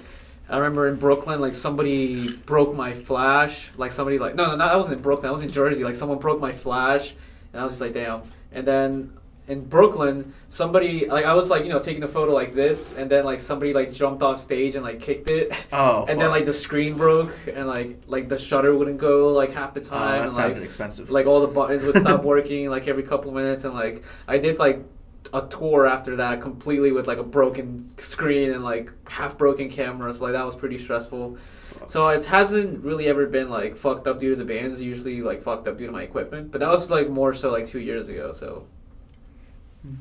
I remember in Brooklyn, like somebody broke my flash. Like somebody like no, I wasn't in Brooklyn. I was in Jersey. Like someone broke my flash, and I was just like damn. And then in Brooklyn, somebody like I was like taking a photo like this, and then like somebody like jumped off stage and like kicked it. Oh. And then like the screen broke, and like the shutter wouldn't go like half the time. That and, sounded like, expensive. Like all the buttons would stop working like every couple minutes, and like I did like a tour after that completely with like a broken screen and like half broken camera. So like that was pretty stressful. So it hasn't really ever been like fucked up due to the bands. It's usually like fucked up due to my equipment. But that was like more so like 2 years ago. So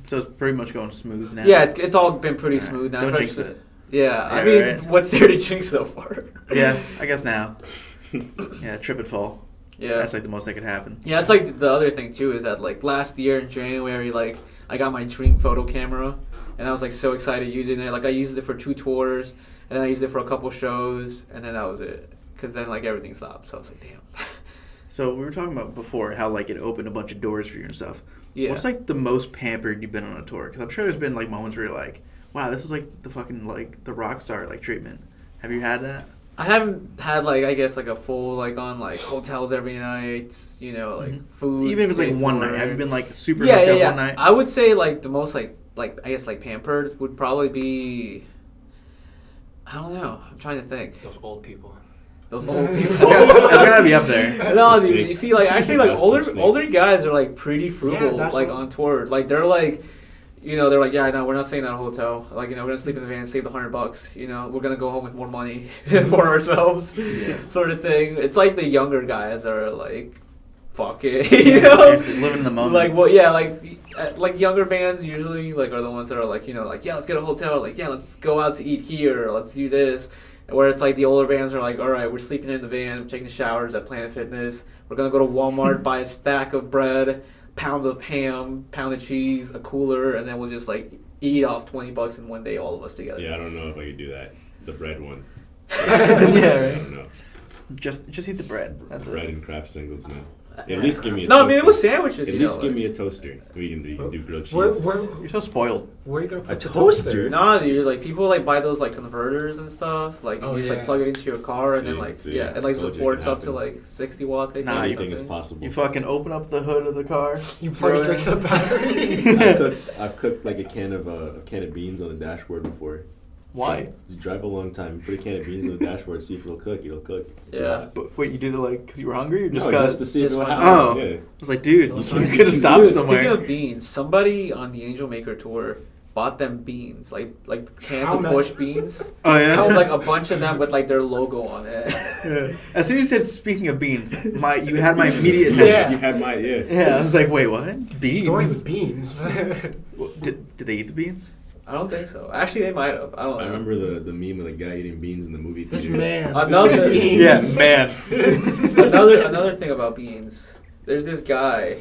it's pretty much going smooth now. yeah, it's all been pretty All right. smooth now. Don't jinx it. Yeah, I Yeah, mean, right. what's there to jinx so far? Yeah, I guess now. Yeah, trip and fall. Yeah. That's like the most that could happen. Yeah, it's like the other thing too is that like last year in January, like I got my dream photo camera, and I was like so excited using it. Like I used it for 2 tours, and then I used it for a couple shows, and then that was it. Because then like everything stopped, so I was like, damn. So we were talking about before how like it opened a bunch of doors for you and stuff. Yeah. What's like the most pampered you've been on a tour? Because I'm sure there's been like moments where you're like, wow, this is like the fucking like the rock star like treatment. Have you had that? I haven't had like I guess like a full like on like hotels every night, like food. Even if it's like paid one for. night. Have you been like super Yeah, hooked yeah, up yeah. one night? I would say like the most like I guess like pampered would probably be. I don't know. I'm trying to think. Those old people. Those old people. It's gotta be up there. No, Sick. you see, like actually, like older guys are like pretty frugal, that's like what- on tour. Like they're like, they're like, yeah, no, we're not staying at a hotel. Like, we're gonna sleep in the van, save the $100. We're gonna go home with more money for ourselves, sort of thing. It's like the younger guys that are like, fuck it, Seriously, living in the moment. Like, well, yeah, like younger bands usually like are the ones that are like, like, yeah, let's get a hotel. Like, yeah, let's go out to eat here. Let's do this. Where it's like the older bands are like, all right, we're sleeping in the van, we're taking showers at Planet Fitness. We're gonna go to Walmart, buy a stack of bread, pound of ham, pound of cheese, a cooler, and then we'll just like eat off $20 in one day, all of us together. Yeah, I don't know if I could do that. The bread one. Yeah, I right. don't know. Just eat the bread. That's Bread it. and craft singles, man. At least give me a No, toaster. I mean, it was sandwiches, At least give me a toaster. We can do grilled cheese. You're so spoiled. Where are you gonna put A the toaster? Nah, dude, like people like buy those like converters and stuff. Like you Oh, just yeah. like plug it into your car and then See, like see, it like told you it supports could up to happen. like 60 watts. I think, Nah, or Anything is something. possible. You fucking open up the hood of the car. You throw plug it straight in. to the battery. I've cooked like a can of beans on the dashboard before. Why? You drive a long time, put a can of beans on the dashboard, see if it'll cook. It'll cook. It's too hot. But wait, you did it like because you were hungry, or just No, because? just to see if just it'll one- happen. Oh, Yeah. I was like, dude, Those you are- could have stopped Dude, somewhere. speaking of beans, somebody on the Angel Maker tour bought them beans, like cans How of many? Bush beans. Oh yeah. It was like a bunch of them with like their logo on it. Yeah. As soon as you said speaking of beans, you had my immediate attention. Yeah. You had my Yeah, I was like, wait, what? Beans? Story with beans. Well, did they eat the beans? I don't think so. Actually, they might have. I don't know. I remember the meme of the guy eating beans in the movie This theater. man. Another- Beans. Yeah, man. another thing about beans. There's this guy.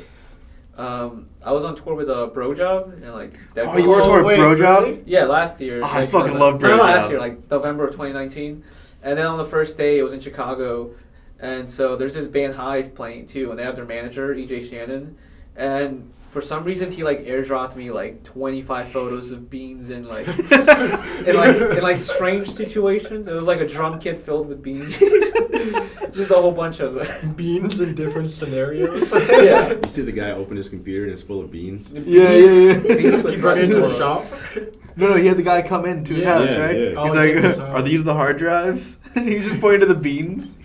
I was on tour with Bro Job and like. Oh, you were on tour with wait, Bro Job? really? Yeah, last year. Oh, I fucking love Bro No, Job. last year, like November of 2019. And then on the first day, it was in Chicago, and so there's this band Hive playing too, and they have their manager EJ Shannon, and for some reason he like airdropped me like 25 photos of beans in like in like strange situations. It was like a drum kit filled with beans, just a whole bunch of it. Beans in different scenarios. Yeah. You see the guy open his computer and it's full of beans. Yeah. Beans with You brought it into the photos. shop. No, he had the guy come in to his Yeah. house, Yeah, right? yeah. He's Oh, he like, came to his house. are these the hard drives? And he just pointed to the beans.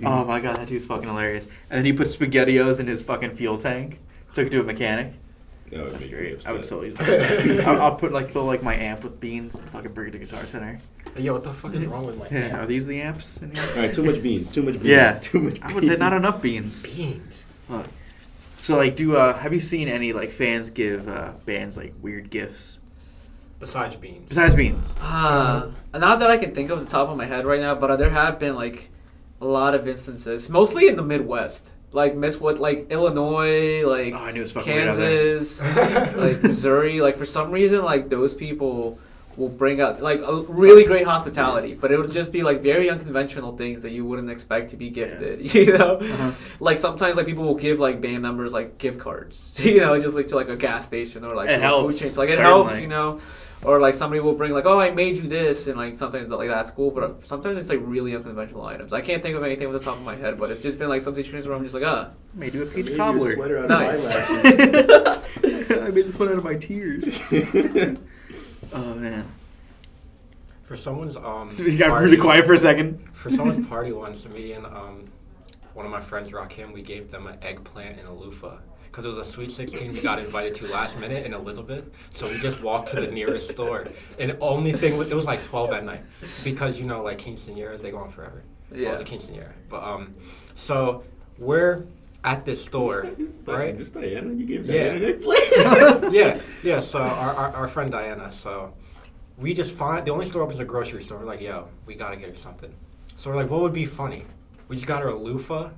Oh my god, that dude's fucking hilarious. And then he put SpaghettiOs in his fucking fuel tank. Took it to a mechanic. That would That's make me great. I would upset. totally just I'll put like fill like my amp with beans and fucking bring it to Guitar Center. Yo, what the fuck is wrong with my Yeah, hand? are these the amps in here? All right, too much beans. Too much beans. Yeah. Too much. I would say not beans. enough beans. Beans. Fuck. So like, have you seen any like fans give bands like weird gifts Besides beans. besides beans? Not that I can think of the top of my head right now, but there have been like a lot of instances, mostly in the Midwest, like like Illinois, like Oh, I knew it was fucking weird out there. Kansas, like Missouri. Like for some reason, like those people will bring out like a really great hospitality, but it would just be like very unconventional things that you wouldn't expect to be gifted. You know, like sometimes like people will give like band members like gift cards. You know, just like to like a gas station or like It to a helps, food chain. So, like it certainly. helps. You know. Or like somebody will bring like, oh, I made you this, and like sometimes like that's cool, but sometimes it's like really unconventional items. I can't think of anything off the top of my head, but it's just been like some situations where I'm just like, Made you a I peach made you a cobbler. sweater out Nice. of eyelashes. I made this one out of my tears. Oh man. For someone's So you got really quiet for a second. For someone's party once, me and one of my friends, Rakim, we gave them an eggplant and a loofah. Because it was a Sweet 16 we got invited to last minute in Elizabeth. So we just walked to the nearest store. And the only thing, it was like 12 at night. Because, you know, like quinceañeras, they go on forever. Yeah. Well, it was a quinceañera. But, so we're at this store, right? Just Diana, you gave Yeah. Diana an eggplant. Yeah. So our friend Diana, so we just find, the only store open is a grocery store. We're like, yo, we got to get her something. So we're like, what would be funny? We just got her a loofah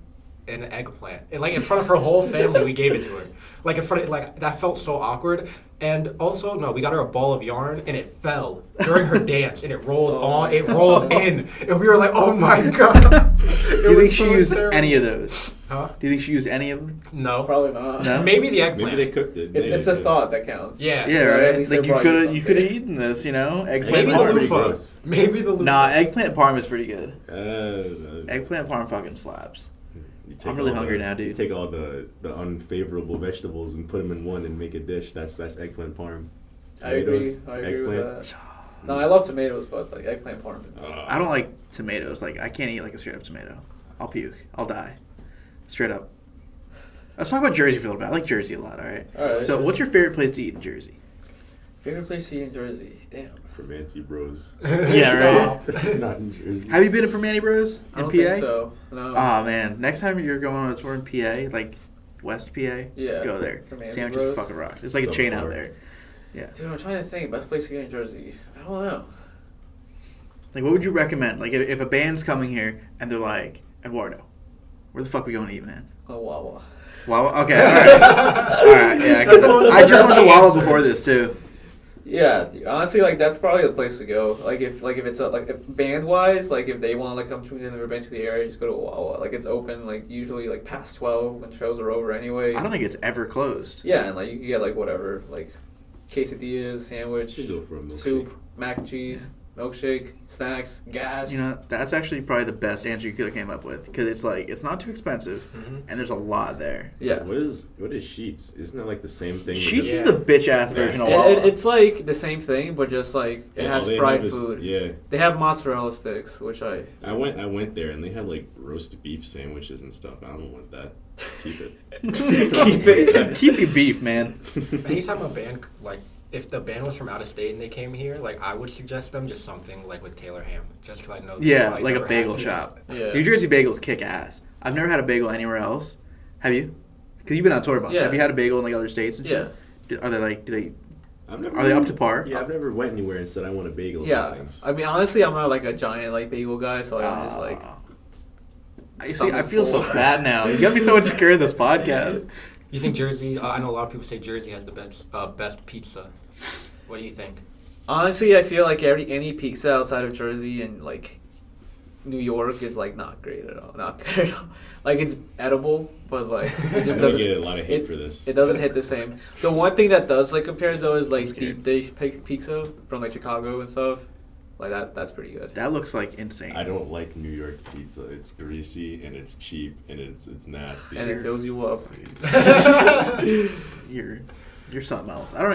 and an eggplant. And like in front of her whole family, we gave it to her. Like in front of, like, that felt so awkward. And also, no, we got her a ball of yarn and it fell during her dance and it rolled it rolled in. And we were like, oh my God. Do you think she used any of those? Huh? Do you think she used any of them? No. probably not. No? Maybe the eggplant. Maybe they cooked it. It's a thought that counts. Yeah. Yeah, Or at right. least Like they you brought could have something. eaten this, you know, eggplant Maybe the That's pretty parm. loofah. gross. Maybe the loofah. Nah, eggplant parm is pretty good. Uh, Eggplant parm fucking slaps. you take I'm really all hungry the- now, dude. You take all the unfavorable vegetables and put them in one and make a dish. That's eggplant parm. I agree. Tomatoes, I agree with eggplant. that. No, I love tomatoes, but like eggplant parm. I don't like tomatoes. Like I can't eat like a straight up tomato. I'll puke. I'll die. Straight up. Let's talk about Jersey for a little bit. I like Jersey a lot. All right. All right. So, what's your favorite place to eat in Jersey? Favorite place to eat in Jersey? Damn. Fermanti Bros. Yeah, right. That's not in Jersey. Have you been to Permanente Bros I in don't PA? think so. No. Oh man, next time you're going on a tour in PA, like West PA, Yeah. go there. Permanente Sandwiches Bros. fucking rocks. It's like So a chain out far. there. Yeah. Dude, I'm trying to think. Best place to get in Jersey? I don't know. Like, what would you recommend? Like, if a band's coming here and they're like, Eduardo, where the fuck we going to eat, man? Oh, Wawa. Wawa? Okay, alright. Alright, yeah. I just went to Wawa before this, too. Yeah, dude, honestly, like that's probably the place to go. Like if it's like if band wise, like if they want to like come to and never been to the area, just go to Wawa. Like it's open like usually like past 12 when shows are over anyway. I don't think it's ever closed. Yeah, and like you can get like whatever like quesadillas, sandwich, You go for a milkshake. soup, mac and cheese. milkshake, snacks, gas. You know, that's actually probably the best answer you could have came up with because it's like it's not too expensive and there's a lot there. Yeah. What is Sheets? Isn't that like the same thing? Sheets is Yeah. the bitch ass version of Wawa. It's like the same thing, but just like it has fried food. Yeah. They have mozzarella sticks, which I went there and they had like roast beef sandwiches and stuff. I don't want that. Keep it. Keep your beef, man. Anytime a band, like, if the band was from out of state and they came here, like, I would suggest them just something, like, with Taylor ham. Just because I know... Yeah, I like a never bagel had it. shop. Yeah. New Jersey bagels kick ass. I've never had a bagel anywhere else. Have you? Because you've been on tour bunch. Yeah. Have you had a bagel in like other states and shit? Yeah. Are they like, Are are they up to par? Yeah, I've never went anywhere and said I want a bagel. Yeah. Things. I mean, honestly, I'm not like a giant like bagel guy, so I'm just like. I see. I feel so full. bad now. You got me so insecure in this podcast. You think Jersey... I know a lot of people say Jersey has the best pizza. What do you think? Honestly, I feel like any pizza outside of Jersey and like New York is like not great at all. Not good at all. Like it's edible, but like it just I doesn't get a lot of hate for this. It doesn't hit the same. The one thing that does like compare though is like I'm scared. deep dish pizza from like Chicago and stuff. Like that's pretty good. That looks like insane. I don't like New York pizza. It's greasy and it's cheap and it's nasty. And it fills you up. You're something else. I don't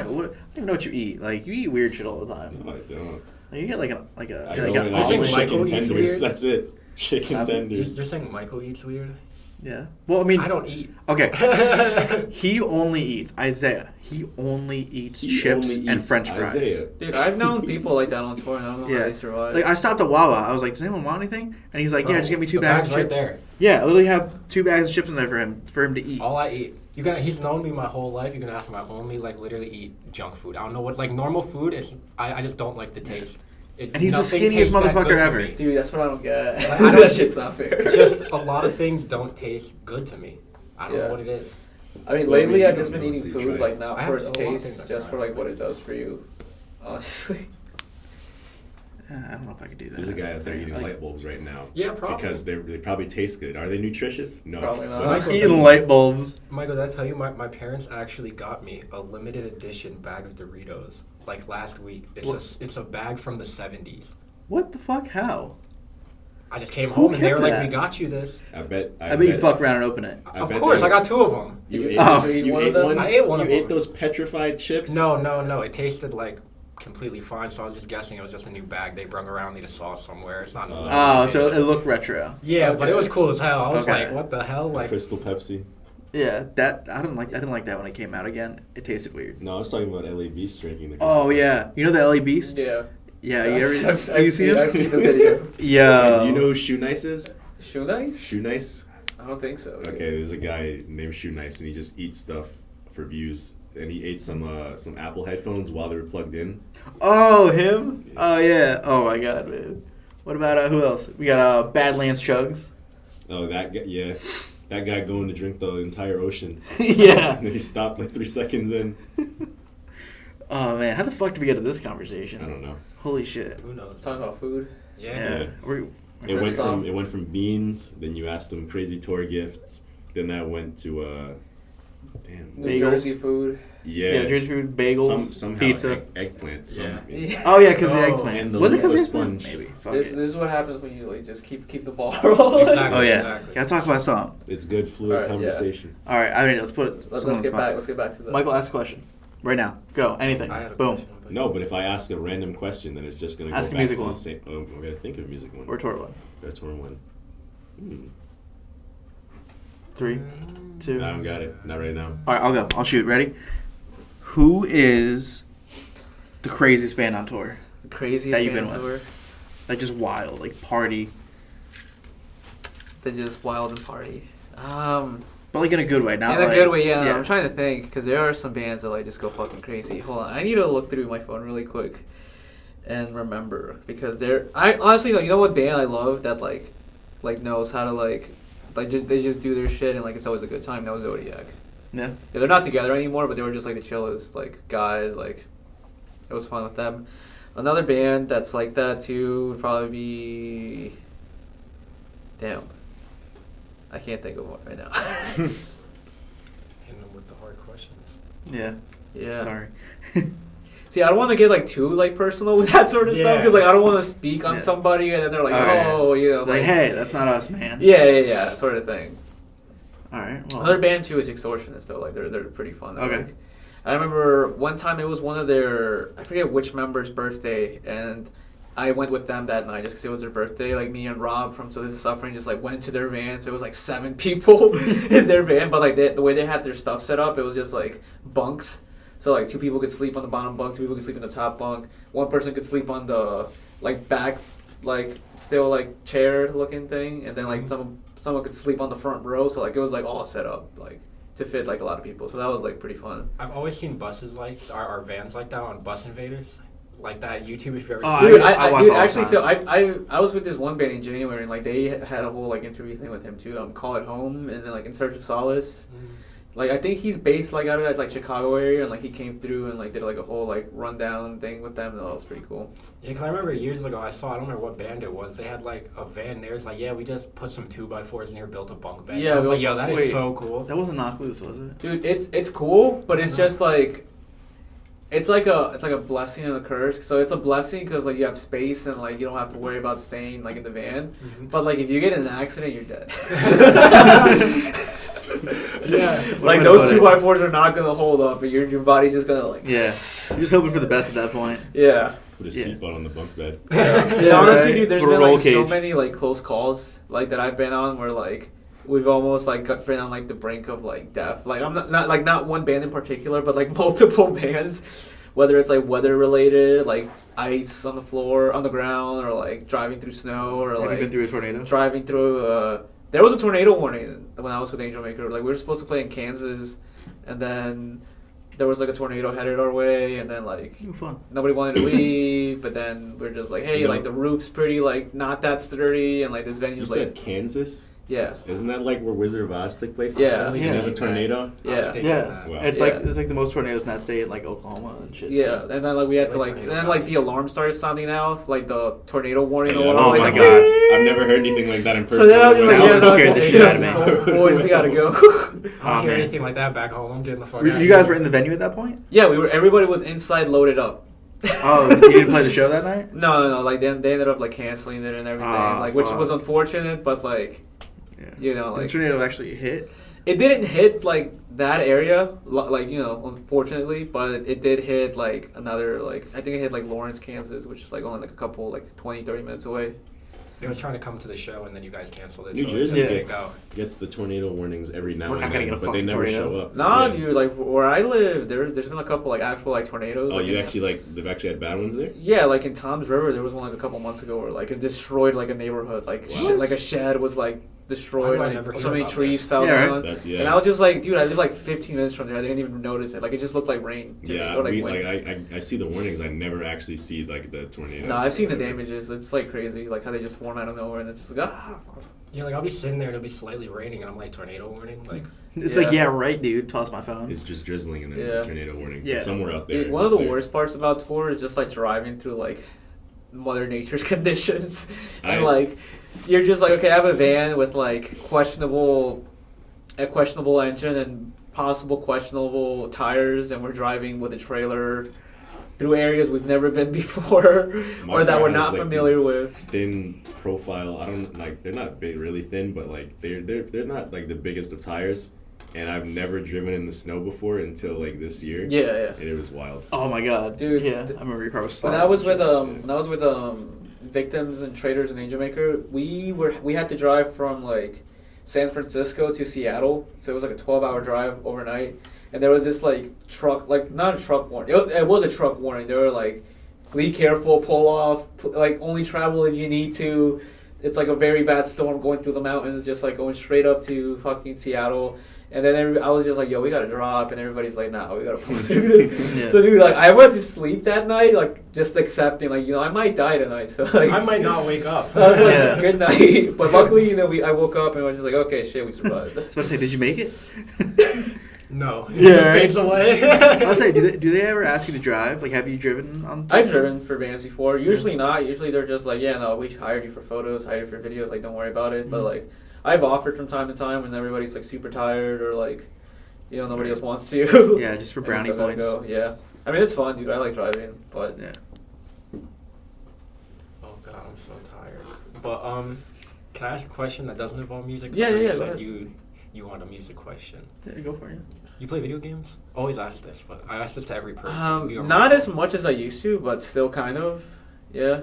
even know what you eat. Like you eat weird shit all the time. No, I don't. Like, you get like I like go an and I I think eat omelet. Michael chicken eats tenders. weird. That's it. Chicken tenders. You're saying Michael eats weird? Yeah. Well, I mean, I don't eat. Okay. He only eats Isaiah. He only eats chips only and eats French fries. Isaiah. Dude, I've known people like that on tour, and I don't know how Yeah. they survive. Like I stopped at Wawa. I was like, "Does anyone want anything?" And he's like, "Yeah, just get me 2 the bags bag's of right chips." there. Yeah, I literally have 2 bags of chips in there for him to eat. All I eat. He's known me my whole life. You can ask him. I only like literally eat junk food. I don't know what like normal food is. I just don't like the taste. And he's the nothing skinniest tastes that motherfucker good to ever. me. Dude, that's what I don't get. I don't- That shit's not fair. Just a lot of things don't taste good to me. I don't Yeah. know what it is. I mean, Well, lately you I've don't just been know eating until you food try like it. not I for have its a lot of taste, things I just try. for like what it does for you. Honestly. I don't know if I could do that. There's a guy out there eating Like, light bulbs right now. Yeah, probably. Because they probably taste good. Are they nutritious? No. Probably not. But- Michael- eating light bulbs. Michael, did I tell you my parents actually got me a limited edition bag of Doritos like last week. It's a bag from the 70s. What the fuck? How? I just came Who home and they kept were like, that? "We got you this." I bet you fuck around and open it. Of bet course, they- I got 2 of them. You Did ate, you- Oh. did you eat you one ate of them? one? I ate one You of ate them. those petrified chips? No. It tasted like completely fine. So I was just guessing it was just a new bag they brung around, need a sauce somewhere. It's not. a limited Oh, so edition. it looked retro. Yeah, but it Okay. was cool as hell. I was Okay. like, "What the hell?" Like, Crystal Pepsi. Yeah, that I didn't like that when it came out again. It tasted weird. No, I was talking about LA Beast drinking the Crystal Oh Pepsi. yeah, you know the LA Beast? Yeah. Yeah, I've, you ever? I've you seen this? I've seen the video. Yo. Do you know who Shoe Nice is? Shoe nice? Shoe Nice? I don't think so. Okay, there's a guy named Shoe Nice, and he just eats stuff for views. And he ate some Apple headphones while they were plugged in. Oh, him? Oh yeah. Oh my god, man. What about who else? We got Badlands Chugs. Oh, that guy, yeah. That guy going to drink the entire ocean. Yeah. And then he stopped like 3 seconds in. Oh man, how the fuck did we get to this I conversation? don't know. Holy shit. who knows? Talking about food. Yeah. Yeah. We're It went stop. from beans. Then you asked him crazy tour gifts. Then that went to damn. New Bagels. Jersey food. Yeah. Jersey food, bagels, Somehow pizza. eggplant. Yeah. Oh yeah, because the Oh, eggplant. and the Was it because liquid the eggplant? sponge. Maybe. Fuck This it. is what happens when you like just keep the ball rolling. Exactly. Oh yeah. Exactly. Gotta talk about something. It's good fluid Alright, yeah. conversation. All right, I mean, let's put it. Let's someone on the get spot. back. Let's get back to the. Michael, ask a question. Right now. Go. Anything. I had a Boom. question, but- No, but if I ask a random question, then it's just gonna Ask go a back music to one. the same. Oh, we gotta think of a music one. Or tour one. Or tour one. 3, 2. I don't got it. Not right now. All right, I'll go. I'll shoot. Ready? Who is the craziest band on tour? the craziest that you've band been tour. Like just wild, like party, They just wild and party. but like in a good way, not In a like, good way, yeah. I'm trying to think because there are some bands that like just go fucking crazy. Hold on, I need to look through my phone really quick and remember because I honestly, you know what band I love that like knows how to like just they just do their shit and like it's always a good time. That was Zodiac. Yeah. Yeah, they're not together anymore, but they were just like the chillest like guys. Like it was fun with them. Another band that's like that too would probably be. Damn. I can't think of one right now. Hitting them with the hard questions. Yeah. Yeah. Sorry. See, I don't want to get like too like personal with that sort of stuff Yeah. because like I don't want to speak on Yeah. somebody and then they're like, yeah. oh, you know, Like, hey, that's not us, man. yeah, that sort of thing. All right. Well, Another band too is Extortionists though. Like they're pretty fun. Okay. Like, I remember one time it was one of their, I forget which member's birthday, and I went with them that night just because it was their birthday. Like me and Rob from So This Is Suffering just like went to their van. So it was like 7 people in their van, but like the way they had their stuff set up, it was just like bunks. So like 2 people could sleep on the bottom bunk, 2 people could sleep in the top bunk. One person could sleep on the like back, like still like chair looking thing, and then like someone could sleep on the front row. So like it was like all set up like to fit like a lot of people. So that was like pretty fun. I've always seen buses like our vans like that on Bus Invaders, like that YouTube. If you ever Oh, seen Dude, it. I watch dude, all the actually, time. so I was with this one band in January, and like they had a whole like interview thing with him too. Call It Home, and then like In Search of Solace. Like I think he's based like out of that like Chicago area, and like he came through and like did like a whole like rundown thing with them. And that was pretty cool. Yeah, because I remember years ago I saw, I don't remember what band it was, they had like a van there. It's like, yeah, we just put some 2x4s in here, built a bunk bed. Yeah, I was but- like, yo, that is wait. so cool. that wasn't Knock Loose, was it? Dude, it's cool, but it's just like it's like a blessing and a curse. So it's a blessing because like you have space and like you don't have to worry about staying like in the van. But like if you get in an accident, you're dead. Yeah. Like What those about 2x4s are not gonna hold up, and your body's just gonna like Yeah. You're just hoping for the best at that point. yeah. Put a Yeah. seatbelt on the bunk bed. Yeah, honestly, right. dude, there's Put a been roll like so cage. many like close calls like that I've been on where like we've almost like been on like the brink of like death. Like I'm not one band in particular, but like multiple bands. Whether it's like weather related, like ice on the floor, on the ground, or like driving through snow, or Have you like been through a tornado? driving through. There was a tornado warning when I was with Angel Maker. Like we were supposed to play in Kansas, and then there was like a tornado headed our way, and then like Ooh, fun. nobody wanted to leave, but then we're just like, hey, No. like the roof's pretty like not that sturdy, and like this You venue's said like Kansas? yeah, Isn't that like where Wizard of Oz took place? Yeah. And Yeah. there's a tornado? yeah. Yeah. Wow. It's Yeah. like the most tornadoes in that state, like Oklahoma and shit. Yeah, and then like we had to Like like, and tornado then like valley. the alarm started sounding out, like the tornado warning. Yeah, or oh whatever, my like, God. I've never heard anything like that in person. So then I was just like, That yeah, would've no, scared the okay, shit out of yeah, me. boys, we gotta go. I Oh, don't hear man. anything like that back home. I'm getting the fuck out. You guys were in the venue at that point? Yeah, we were. Everybody was inside, loaded up. Oh, you didn't play the show that night? No. Like they ended up like canceling it and everything, Ah, like which fuck. was unfortunate, but like Yeah. you know, the like tornado actually hit. it didn't hit like that area, like you know, unfortunately, but it did hit like another like I think it hit like Lawrence, Kansas, which is like only like a couple like 20-30 minutes away. They was trying to come to the show and then you guys canceled it. New so Jersey it didn't gets, go. gets the tornado warnings every now We're and not gonna then, get a but they fucking never tornado. show up. Nah, Yeah. dude, like where I live, there's been a couple like actual like tornadoes. Oh, like, you in actually they've actually had bad ones there? Yeah, like in Tom's River, there was one like a couple months ago where like it destroyed like a neighborhood, like What? like a shed was like destroyed, Why do I never like hear so many about trees this? fell Yeah, down. That, yeah. And I was just like, dude, I live like 15 minutes from there. I didn't even notice it. Like it just looked like rain. To Yeah, me, or, like, we, wind. like I see the warnings. I never actually see like the tornado. No, I've seen the damages. It's like crazy, like how they just form out of nowhere, and it's just like ah. Yeah, like I'll be sitting there and it'll be slightly raining and I'm like, tornado warning? Like, It's Yeah. like, yeah, right, dude. Toss my phone. It's just drizzling and then it's Yeah. a tornado warning. Yeah. It's somewhere out there. Dude, one of the It's there. worst parts about tour is just like driving through like Mother Nature's conditions, and I- like you're just like, okay, I have a van with like a questionable engine and possible questionable tires, and we're driving with a trailer through areas we've never been before My or that car we're has, not like, familiar this with. Thin profile. I don't like. They're not big, really thin, but like they're not like the biggest of tires. And I've never driven in the snow before until like this year. Yeah. And it was wild. Oh my god, Dude, Yeah, I remember your car was. When sliding. I was with Victims and Traders and Angel Maker, we had to drive from like San Francisco to Seattle, so it was like a 12-hour drive overnight. And there was this like truck, like not a truck warning. It was a truck warning. They were like, "Be careful, pull off, like only travel if you need to." It's like a very bad storm going through the mountains, just like going straight up to fucking Seattle. And then I was just like, yo, we gotta drop. And everybody's like, nah, we gotta pull through. Yeah. So, dude, like, I went to sleep that night, like, just accepting, like, you know, I might die tonight. So, like, I might not wake up. I was like, Yeah. good night. But luckily, you know, I woke up and I was just like, okay, shit, we survived. I was about to say, did you make it? No. It Yeah, just right. fades away. I'll say, do they ever ask you to drive? Like, have you driven on? I've driven for bands before. Usually not. Usually they're just like, yeah, no, we hired you for photos, hired you for videos, like, don't worry about it. But, like, I've offered from time to time when everybody's, like, super tired or, like, you know, nobody else wants to. Yeah, just for And brownie still gotta points. go. Yeah. I mean, it's fun, dude. I like driving, but Yeah. Oh god, I'm so tired. But can I ask a question that doesn't involve music? Yeah, I know yeah, You go said ahead. you want a music question. Yeah, go for it. You play video games? Always ask this, but I ask this to every person. Me or not Michael. as much as I used to, but still kind of. Yeah.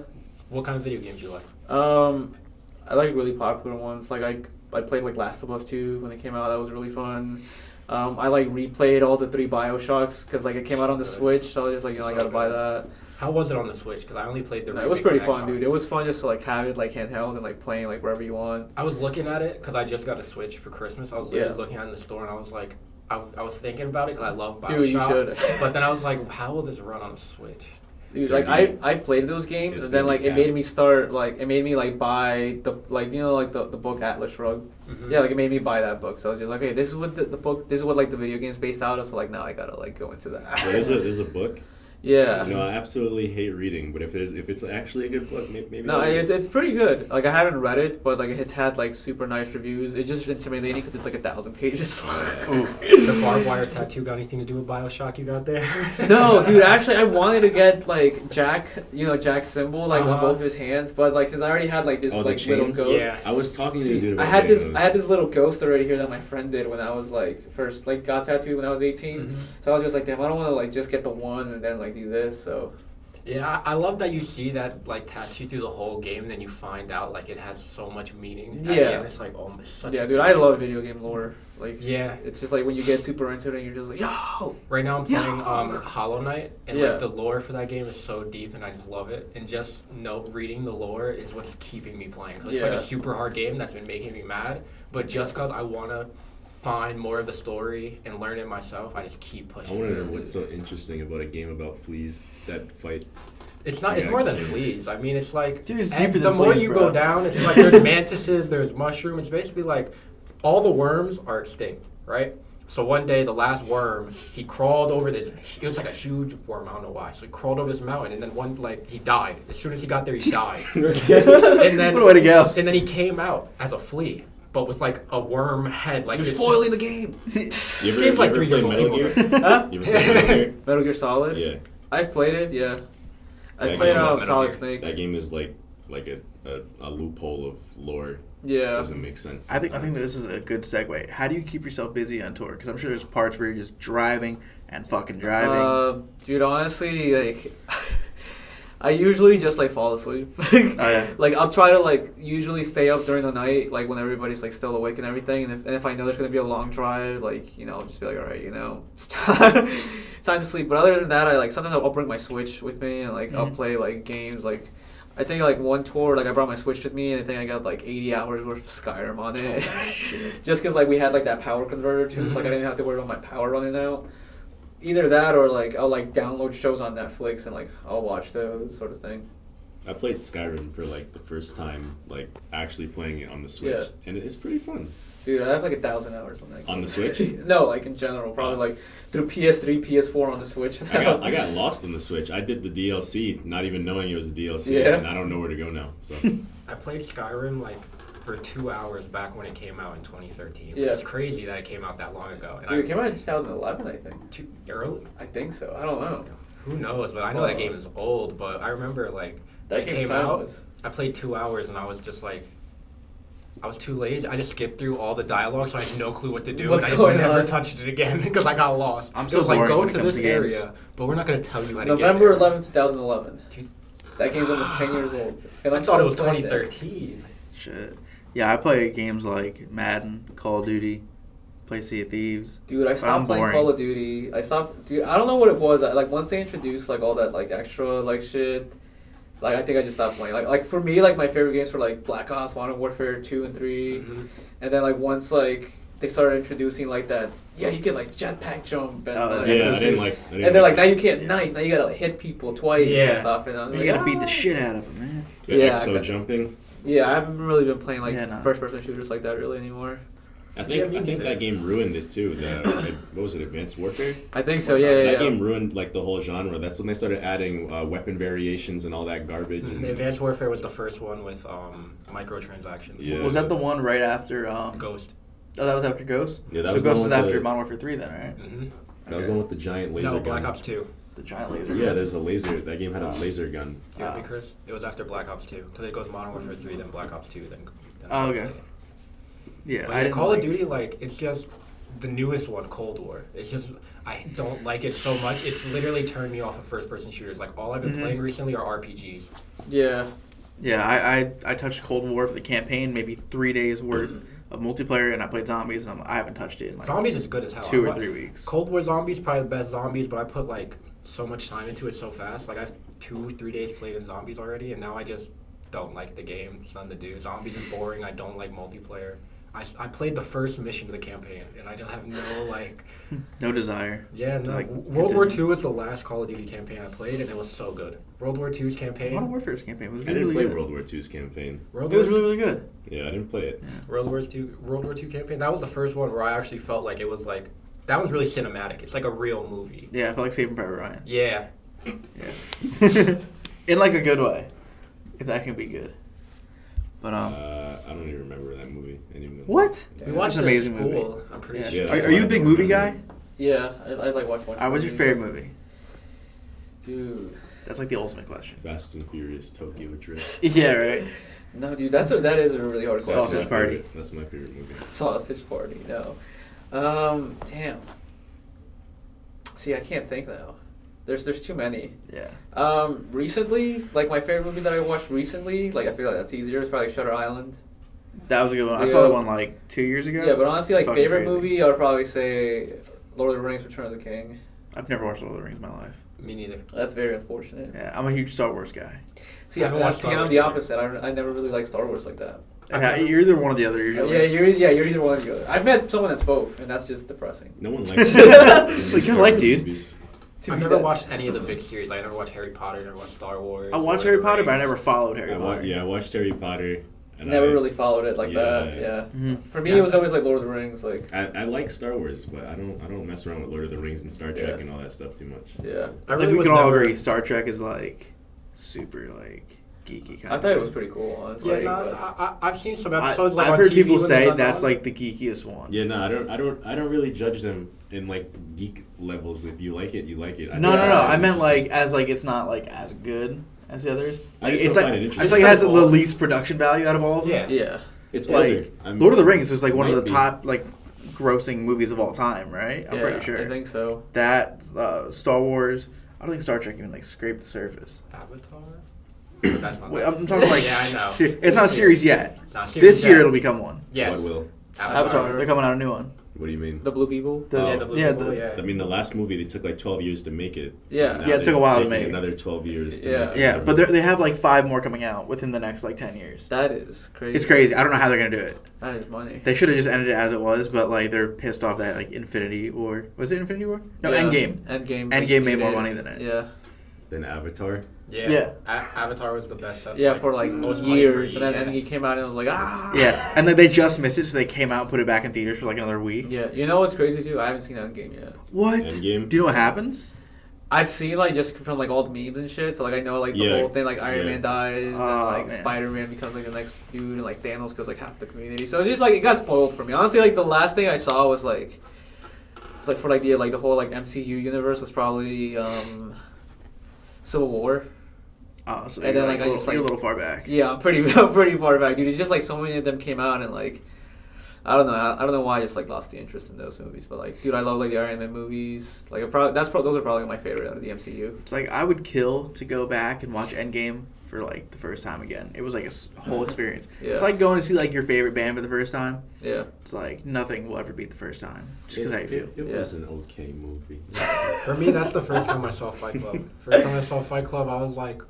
What kind of video games you like? I like really popular ones. Like I played like Last of Us 2 when it came out. That was really fun. I like replayed all the 3 BioShocks because like it came out on the So good. Switch, so I was just like, I So gotta buy good. that. How was it on the Switch? Because I only played the. No, it was remake pretty on fun, Xbox. dude. It was fun just to like have it like handheld and like playing like wherever you want. I was looking at it because I just got a Switch for Christmas. I was literally Yeah. looking at it in the store and I was like, I was thinking about it because I love BioShock. Dude, you should. But then I was like, how will this run on a Switch? Dude, Dude, like I played those games it's and then gonna like be it made capped. me start like it made me like buy the like like the book Atlas Shrugged. Mhm. Yeah, like it made me buy that book. So I was just like, okay, this is what the book, this is what like the video game's based out of. So like now I gotta like go into that. So is a book. Yeah. You know, I absolutely hate reading, but if it's actually a good book, maybe. No, I'll read it. it's pretty good. Like I haven't read it, but like it's had like super nice reviews. It's just intimidating because it's like 1,000 pages. The barbed wire tattoo got anything to do with BioShock you got there? No, dude. Actually, I wanted to get like Jack's symbol like on Uh-huh. both of his hands, but like since I already had like this Oh, the like little chains? ghost. Yeah. I was talking to See, the dude about I had getting this those. little ghost already here that my friend did when I was like first like got tattooed when I was 18. Mhm. So I was just like, damn, I don't want to like just get the one and then like do this. So Yeah, I love that you see that like tattoo through the whole game, and then you find out like it has so much meaning. At the Yeah. end, it's like it's such. yeah, a dude, I love video game lore. Like Yeah. it's just like when you get super into it and you're just like, yo. Right now I'm playing Hollow Knight, and Yeah. like the lore for that game is so deep, and I just love it. And just reading the lore is what's keeping me playing. 'Cause it's like Yeah. a super hard game that's been making me mad, but just because I wanna find more of the story and learn it myself, I just keep I pushing want to know through. what's so interesting about a game about fleas that fight. It's not. It's Yeah, more than explain. fleas. I mean, it's like Dude, it's and deeper the than more fleas, you bro. go down, it's like there's mantises, there's mushrooms. It's basically like all the worms are extinct, right? So one day, the last worm, he crawled over this. It was like a huge worm. I don't know why. So he crawled over this mountain, and then he died. As soon as he got there, he died. And then What a way to go. And then he came out as a flea, but with like a worm head. Like You're this- spoiling the game. You ever, Game's like you 3 ever years play old. Metal Gear? People. Huh? You ever play Metal Gear? Metal Gear Solid? Yeah. I've played it, yeah. I That played game- Metal Solid Gear. Snake. That game is like a loophole of lore. Yeah. Doesn't make sense. I think sometimes. this is a good segue. How do you keep yourself busy on tour? Because I'm sure there's parts where you're just driving and fucking driving. Dude, honestly, like, I usually just like fall asleep. yeah. Like I'll try to like usually stay up during the night, like when everybody's like still awake and everything. And if I know there's gonna be a long drive, like I'll just be like, all right, it's time, it's time to sleep. But other than that, I like sometimes I'll bring my Switch with me and like I'll play like games. Like I think like one tour, like I brought my Switch with me and I think I got like 80 hours worth of Skyrim on it. Just because like we had like that power converter too, so like I didn't have to worry about my power running out. Either that or like I'll like download shows on Netflix and like I'll watch those sort of thing. I played Skyrim for like the first time, like actually playing it on the Switch, Yeah. and it's pretty fun. Dude, I have like 1,000 hours on that game. On the Switch? No, like in general, probably like through PS3, PS4 on the Switch. I got lost on the Switch. I did the DLC, not even knowing it was a DLC, Yeah. and I don't know where to go now. So I played Skyrim like for 2 hours back when it came out in 2013, Yeah. which is crazy that it came out that long ago. And Dude, it came out in 2011, I think. too early. I think so. I don't know. Who knows? But I know that game is old. But I remember like That it game came out. was. I played 2 hours and I was just like, I was too lazy. I just skipped through all the dialogue, so I had no clue what to do. What's and I just going never on? touched it again because I got lost. I'm It so was like, boring go when it to comes this to games. area, but we're not going to tell you how to November get there. 11, 2011. That game's almost 10 years old. And I I'm thought it still was playing 2013. Shit. Yeah, I play games like Madden, Call of Duty, play Sea of Thieves. Dude, I I'm stopped playing boring. Call of Duty. Dude, I don't know what it was. Like once they introduced like all that like extra like shit, like I think I just stopped playing. Like for me, like my favorite games were like Black Ops, Modern Warfare 2 and 3, Mhm. and then like once like they started introducing like that, yeah, you can like jetpack jump and Oh, like, yeah, yeah, I didn't like. and they're like now you can't knife, now you gotta like, hit people twice and Yeah. stuff, and I was You like, gotta beat the "Ah." shit out of them, man. the Yeah, exo I- jumping. Yeah, I haven't really been playing like Yeah, no. first-person shooters like that really anymore. I Yeah, think me I think neither. that game ruined it too. What was it? Advanced Warfare. I think so. Yeah, That yeah. game ruined like the whole genre. That's when they started adding weapon variations and all that garbage. And The Advanced Warfare was the first one with microtransactions. Yeah. Was that the one right after Ghost. Oh, that was after Ghost? Yeah, that so was the Ghost one was with after the- Modern Warfare 3 then, right? Mm-hmm. That was the one with the giant laser No, gun. Black Ops 2. The giant laser. Yeah, there's a laser. That game had a laser gun. You heard me, Chris? It was after Black Ops 2. Because it goes Modern Warfare 3, then Black Ops 2, then Oh, okay. Yeah, But I didn't Call like of Duty, like, it's just the newest one, Cold War. It's just, I don't like it so much. It's literally turned me off of first-person shooters. Like, all I've been playing recently are RPGs. Yeah. Yeah, I touched Cold War for the campaign, maybe 3 days worth of multiplayer, and I played Zombies, and I haven't touched it in like Zombies is good as hell. 2 or 3 weeks. Cold War Zombies, probably the best Zombies, but I put, like, so much time into it so fast. Like, I've 2-3 days played in Zombies already, and now I just don't like the game. It's nothing to do. Zombies is boring. I don't like multiplayer. I played the first mission of the campaign, and I just have no, like... No desire. Yeah, no. Like, World War II was the last Call of Duty campaign I played, and it was so good. World War II's campaign... Modern Warfare's campaign was I really didn't play good. World War II's campaign. It was really, really good. Yeah, I didn't play it. World War II campaign, that was the first one where I actually felt like it was, like... That was really cinematic. It's like a real movie. Yeah, I felt like Saving Private Ryan. Yeah. Yeah. In like a good way. If that can be good. But I don't even remember that movie anymore. What? We watched It's it an at amazing school, movie. I'm pretty Yeah. sure. Yeah, that's Are you why a I big don't movie remember. guy? Yeah, I like watching. What's your favorite movie? Dude. That's like the ultimate question. Fast and Furious Tokyo Drift. Yeah, right. No, dude, that is a really hard question. Sausage Party. That's my favorite movie. Sausage Party, no. Damn. See, I can't think now. There's too many. Yeah. Recently, like my favorite movie that I watched recently, like I feel like that's easier. It's probably Shutter Island. That was a good one. I Yeah. saw that one like 2 years ago. Yeah, but honestly, like Fucking favorite crazy. movie, I would probably say Lord of the Rings: Return of the King. I've never watched Lord of the Rings in my life. Me neither. That's very unfortunate. Yeah, I'm a huge Star Wars guy. See, I haven't watched Star I'm Wars the either. opposite. I never really liked Star Wars like that. You're either one or the other usually. You're either one or the other. I've met someone that's both, and that's just depressing. No one likes Like, you like, dude. movies. To I've me, never that- watched any of the big series. Like, I never watched Harry Potter, never watched Star Wars. I watched Lord Harry of the Potter, but I Rings. never followed Harry Potter. I watched Harry Potter. And Never I, really followed it like that. Yeah. Yeah. Mhm. For me, it was always like Lord of the Rings. Like, I like Star Wars, but I don't mess around with Lord of the Rings and Star Trek Yeah. and all that stuff too much. yeah. I Like really we was can all never- agree, Star Trek is like super like geeky kind I of. thought it was pretty cool, honestly. Yeah, no, but- I've seen some episodes. I've on heard TV people when say they're that's on. like the geekiest one. Yeah, no, I don't really judge them in like geek levels. If you like it, you like it. No. I meant just- like as like it's not like as good as the others. I Like, just it's don't like find it I interesting. feel like it has the It's least production value out of all of them. Yeah. Yeah. It's Like older. Lord of the Rings is like one of might the be. top like grossing movies of all time, right? I'm Yeah, pretty sure. I think so. That Star Wars. I don't think Star Trek even like scraped the surface. Avatar. But that's not. Wait, I'm talking like Yeah, I know. it's not a series yet. It's not a series This year yet. it'll become one. Yes. What will? Avatar. They're coming out a new one. What do you mean? The Blue People. The- Yeah, the blue yeah, people, the- yeah. I mean, the last movie they took like 12 years to make it. Yeah. now Yeah, it took a they're while to taking make. Another 12 years to Yeah. make. Yeah, but they have like 5 more coming out within the next like 10 years. That is crazy. It's crazy. I don't know how they're gonna do it. That is money. They should have just ended it as it was, but like they're pissed off that like Infinity War was it Infinity War? No, Yeah. Endgame. Endgame. Endgame made more did. money than it. Yeah. Then Avatar. Yeah. Yeah. Avatar was the best. Yeah, for like most money years, for and yeah. then Endgame came out, and it was like, ah. Yeah, and then they just missed it, so they came out and put it back in theaters for like another week. Yeah. You know what's crazy too? I haven't seen Endgame yet. What? Endgame? Do you know what happens? I've seen like just from like all the memes and shit, so like I know like the Yeah. whole thing, like Iron Yeah. Man dies and Oh, like man. Spider-Man becomes like the next dude, and like Thanos goes like half the community. So it's just like it got spoiled for me. Honestly, like the last thing I saw was like for like the whole like MCU universe was probably Civil War. Oh, so And you're, then, like, I you're just, a like- little far back. Yeah, I'm pretty far back, dude. It's just like so many of them came out, and like I don't know why I just like lost the interest in those movies. But like, dude, I love like the Iron Man movies. Like, those are probably my favorite out of the MCU. It's like I would kill to go back and watch Endgame for like the first time again. It was like a whole experience. Yeah. It's like going to see like your favorite band for the first time. Yeah. It's like nothing will ever beat the first time. Just because how you feel. It Yeah. was an okay movie. For me, that's the first time I saw Fight Club. First time I saw Fight Club, I was like,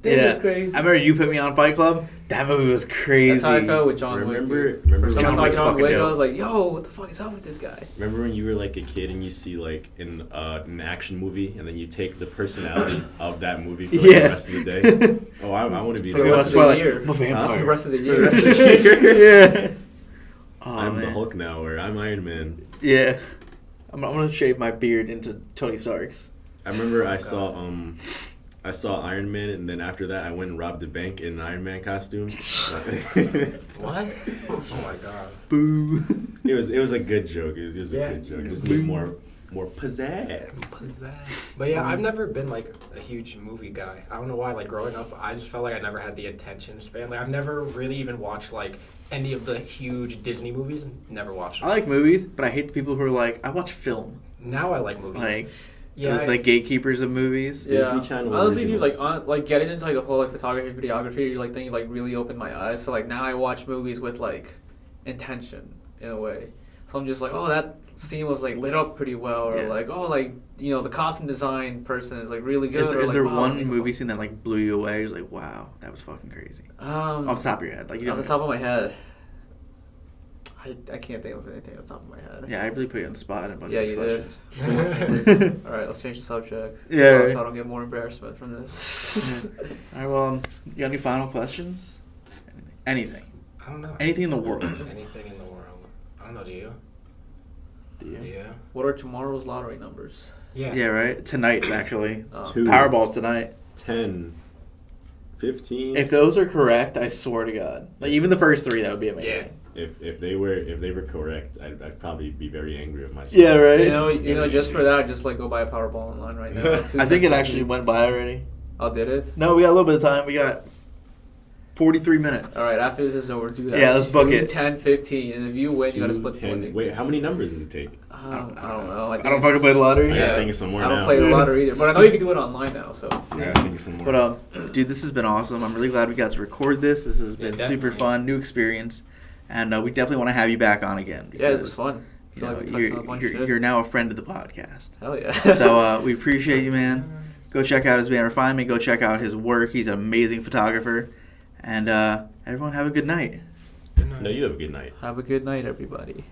This is crazy. I remember you put me on Fight Club. That movie was crazy. That's how I felt with John Wick. Remember First time John I saw Wick's John fucking Wick, I dope. was like, yo, what the fuck is up with this guy? Remember when you were like a kid and you see like an action movie and then you take the personality of that movie for like, Yeah. the rest of the day? Oh, I want to be For the there. rest of the Twilight. year. I'm a vampire. The rest of the For year. the rest of the year. Yeah. Oh, I'm the man. Hulk now, or I'm Iron Man. Yeah. I'm gonna shave my beard into Tony Stark's. I remember I saw Iron Man, and then after that I went and robbed a bank in an Iron Man costume. what? Oh my god. Boo. It was a good joke. It was a Yeah. good joke. Just need more more pizzazz. But yeah, I've never been like a huge movie guy. I don't know why. Like growing up, I just felt like I never had the attention span. Like I've never really even watched like any of the huge Disney movies. Never watched them. I like movies, but I hate the people who are like, I watch film. Now I like movies. Like, yeah, those like gatekeepers of movies. Disney Channel Honestly, dude, originals. like getting into like the whole like photography, videography, like thing, like really opened my eyes. So like now I watch movies with like intention in a way. So I'm just like, oh, that scene was like lit up pretty well, or Yeah. like, oh, like the costume design person is like really good. Is there, or, is like, there wow, one like, movie scene that like blew you away? You're like, wow, that was fucking crazy. Off the top of your head, like you off the don't- top of my head, I can't think of anything off the top of my head. Yeah, I really put you on the spot in a bunch Yeah, of you these did. questions. All right, let's change the subject. Yeah. So I don't get more embarrassment from this. All right, well, you got any final questions? Anything? I don't know. Anything in the world? Anything in the world. I don't know. Do you? Do you? Yeah. What are tomorrow's lottery numbers? Yeah. Yeah, right. Tonight's actually. Oh. 2, Powerball's tonight. 10, 15. If those are correct, I swear to God, like even the first three, that would be amazing. If they were correct, I'd probably be very angry with myself. Yeah, right. You know, just for that, just like go buy a Powerball online right now. I think it actually went by already. Oh, did it? No, we got a little bit of time. We got 43 minutes. All right, after this is over, do that. Yeah, let's book it. 10, 15, and if you win, you gotta 2, split the 10. money. Wait, how many numbers does it take? I don't know. I don't fucking play the lottery. I Yeah. gotta think of some more I don't now. play the lottery either, but I know you can do it online now. So I gotta think of some more. But dude, this has been awesome. I'm really glad we got to record this. This has been super definitely. fun, new experience, and we definitely want to have you back on again. yeah, it because, was fun. I you feel know, like we touched on a bunch of shit. you're now a friend of the podcast. Hell yeah. So we appreciate you, man. Go check out his band Refinement. Go check out his work. He's an amazing photographer. And everyone have a good night. Good night. No, you have a good night. Have a good night, everybody.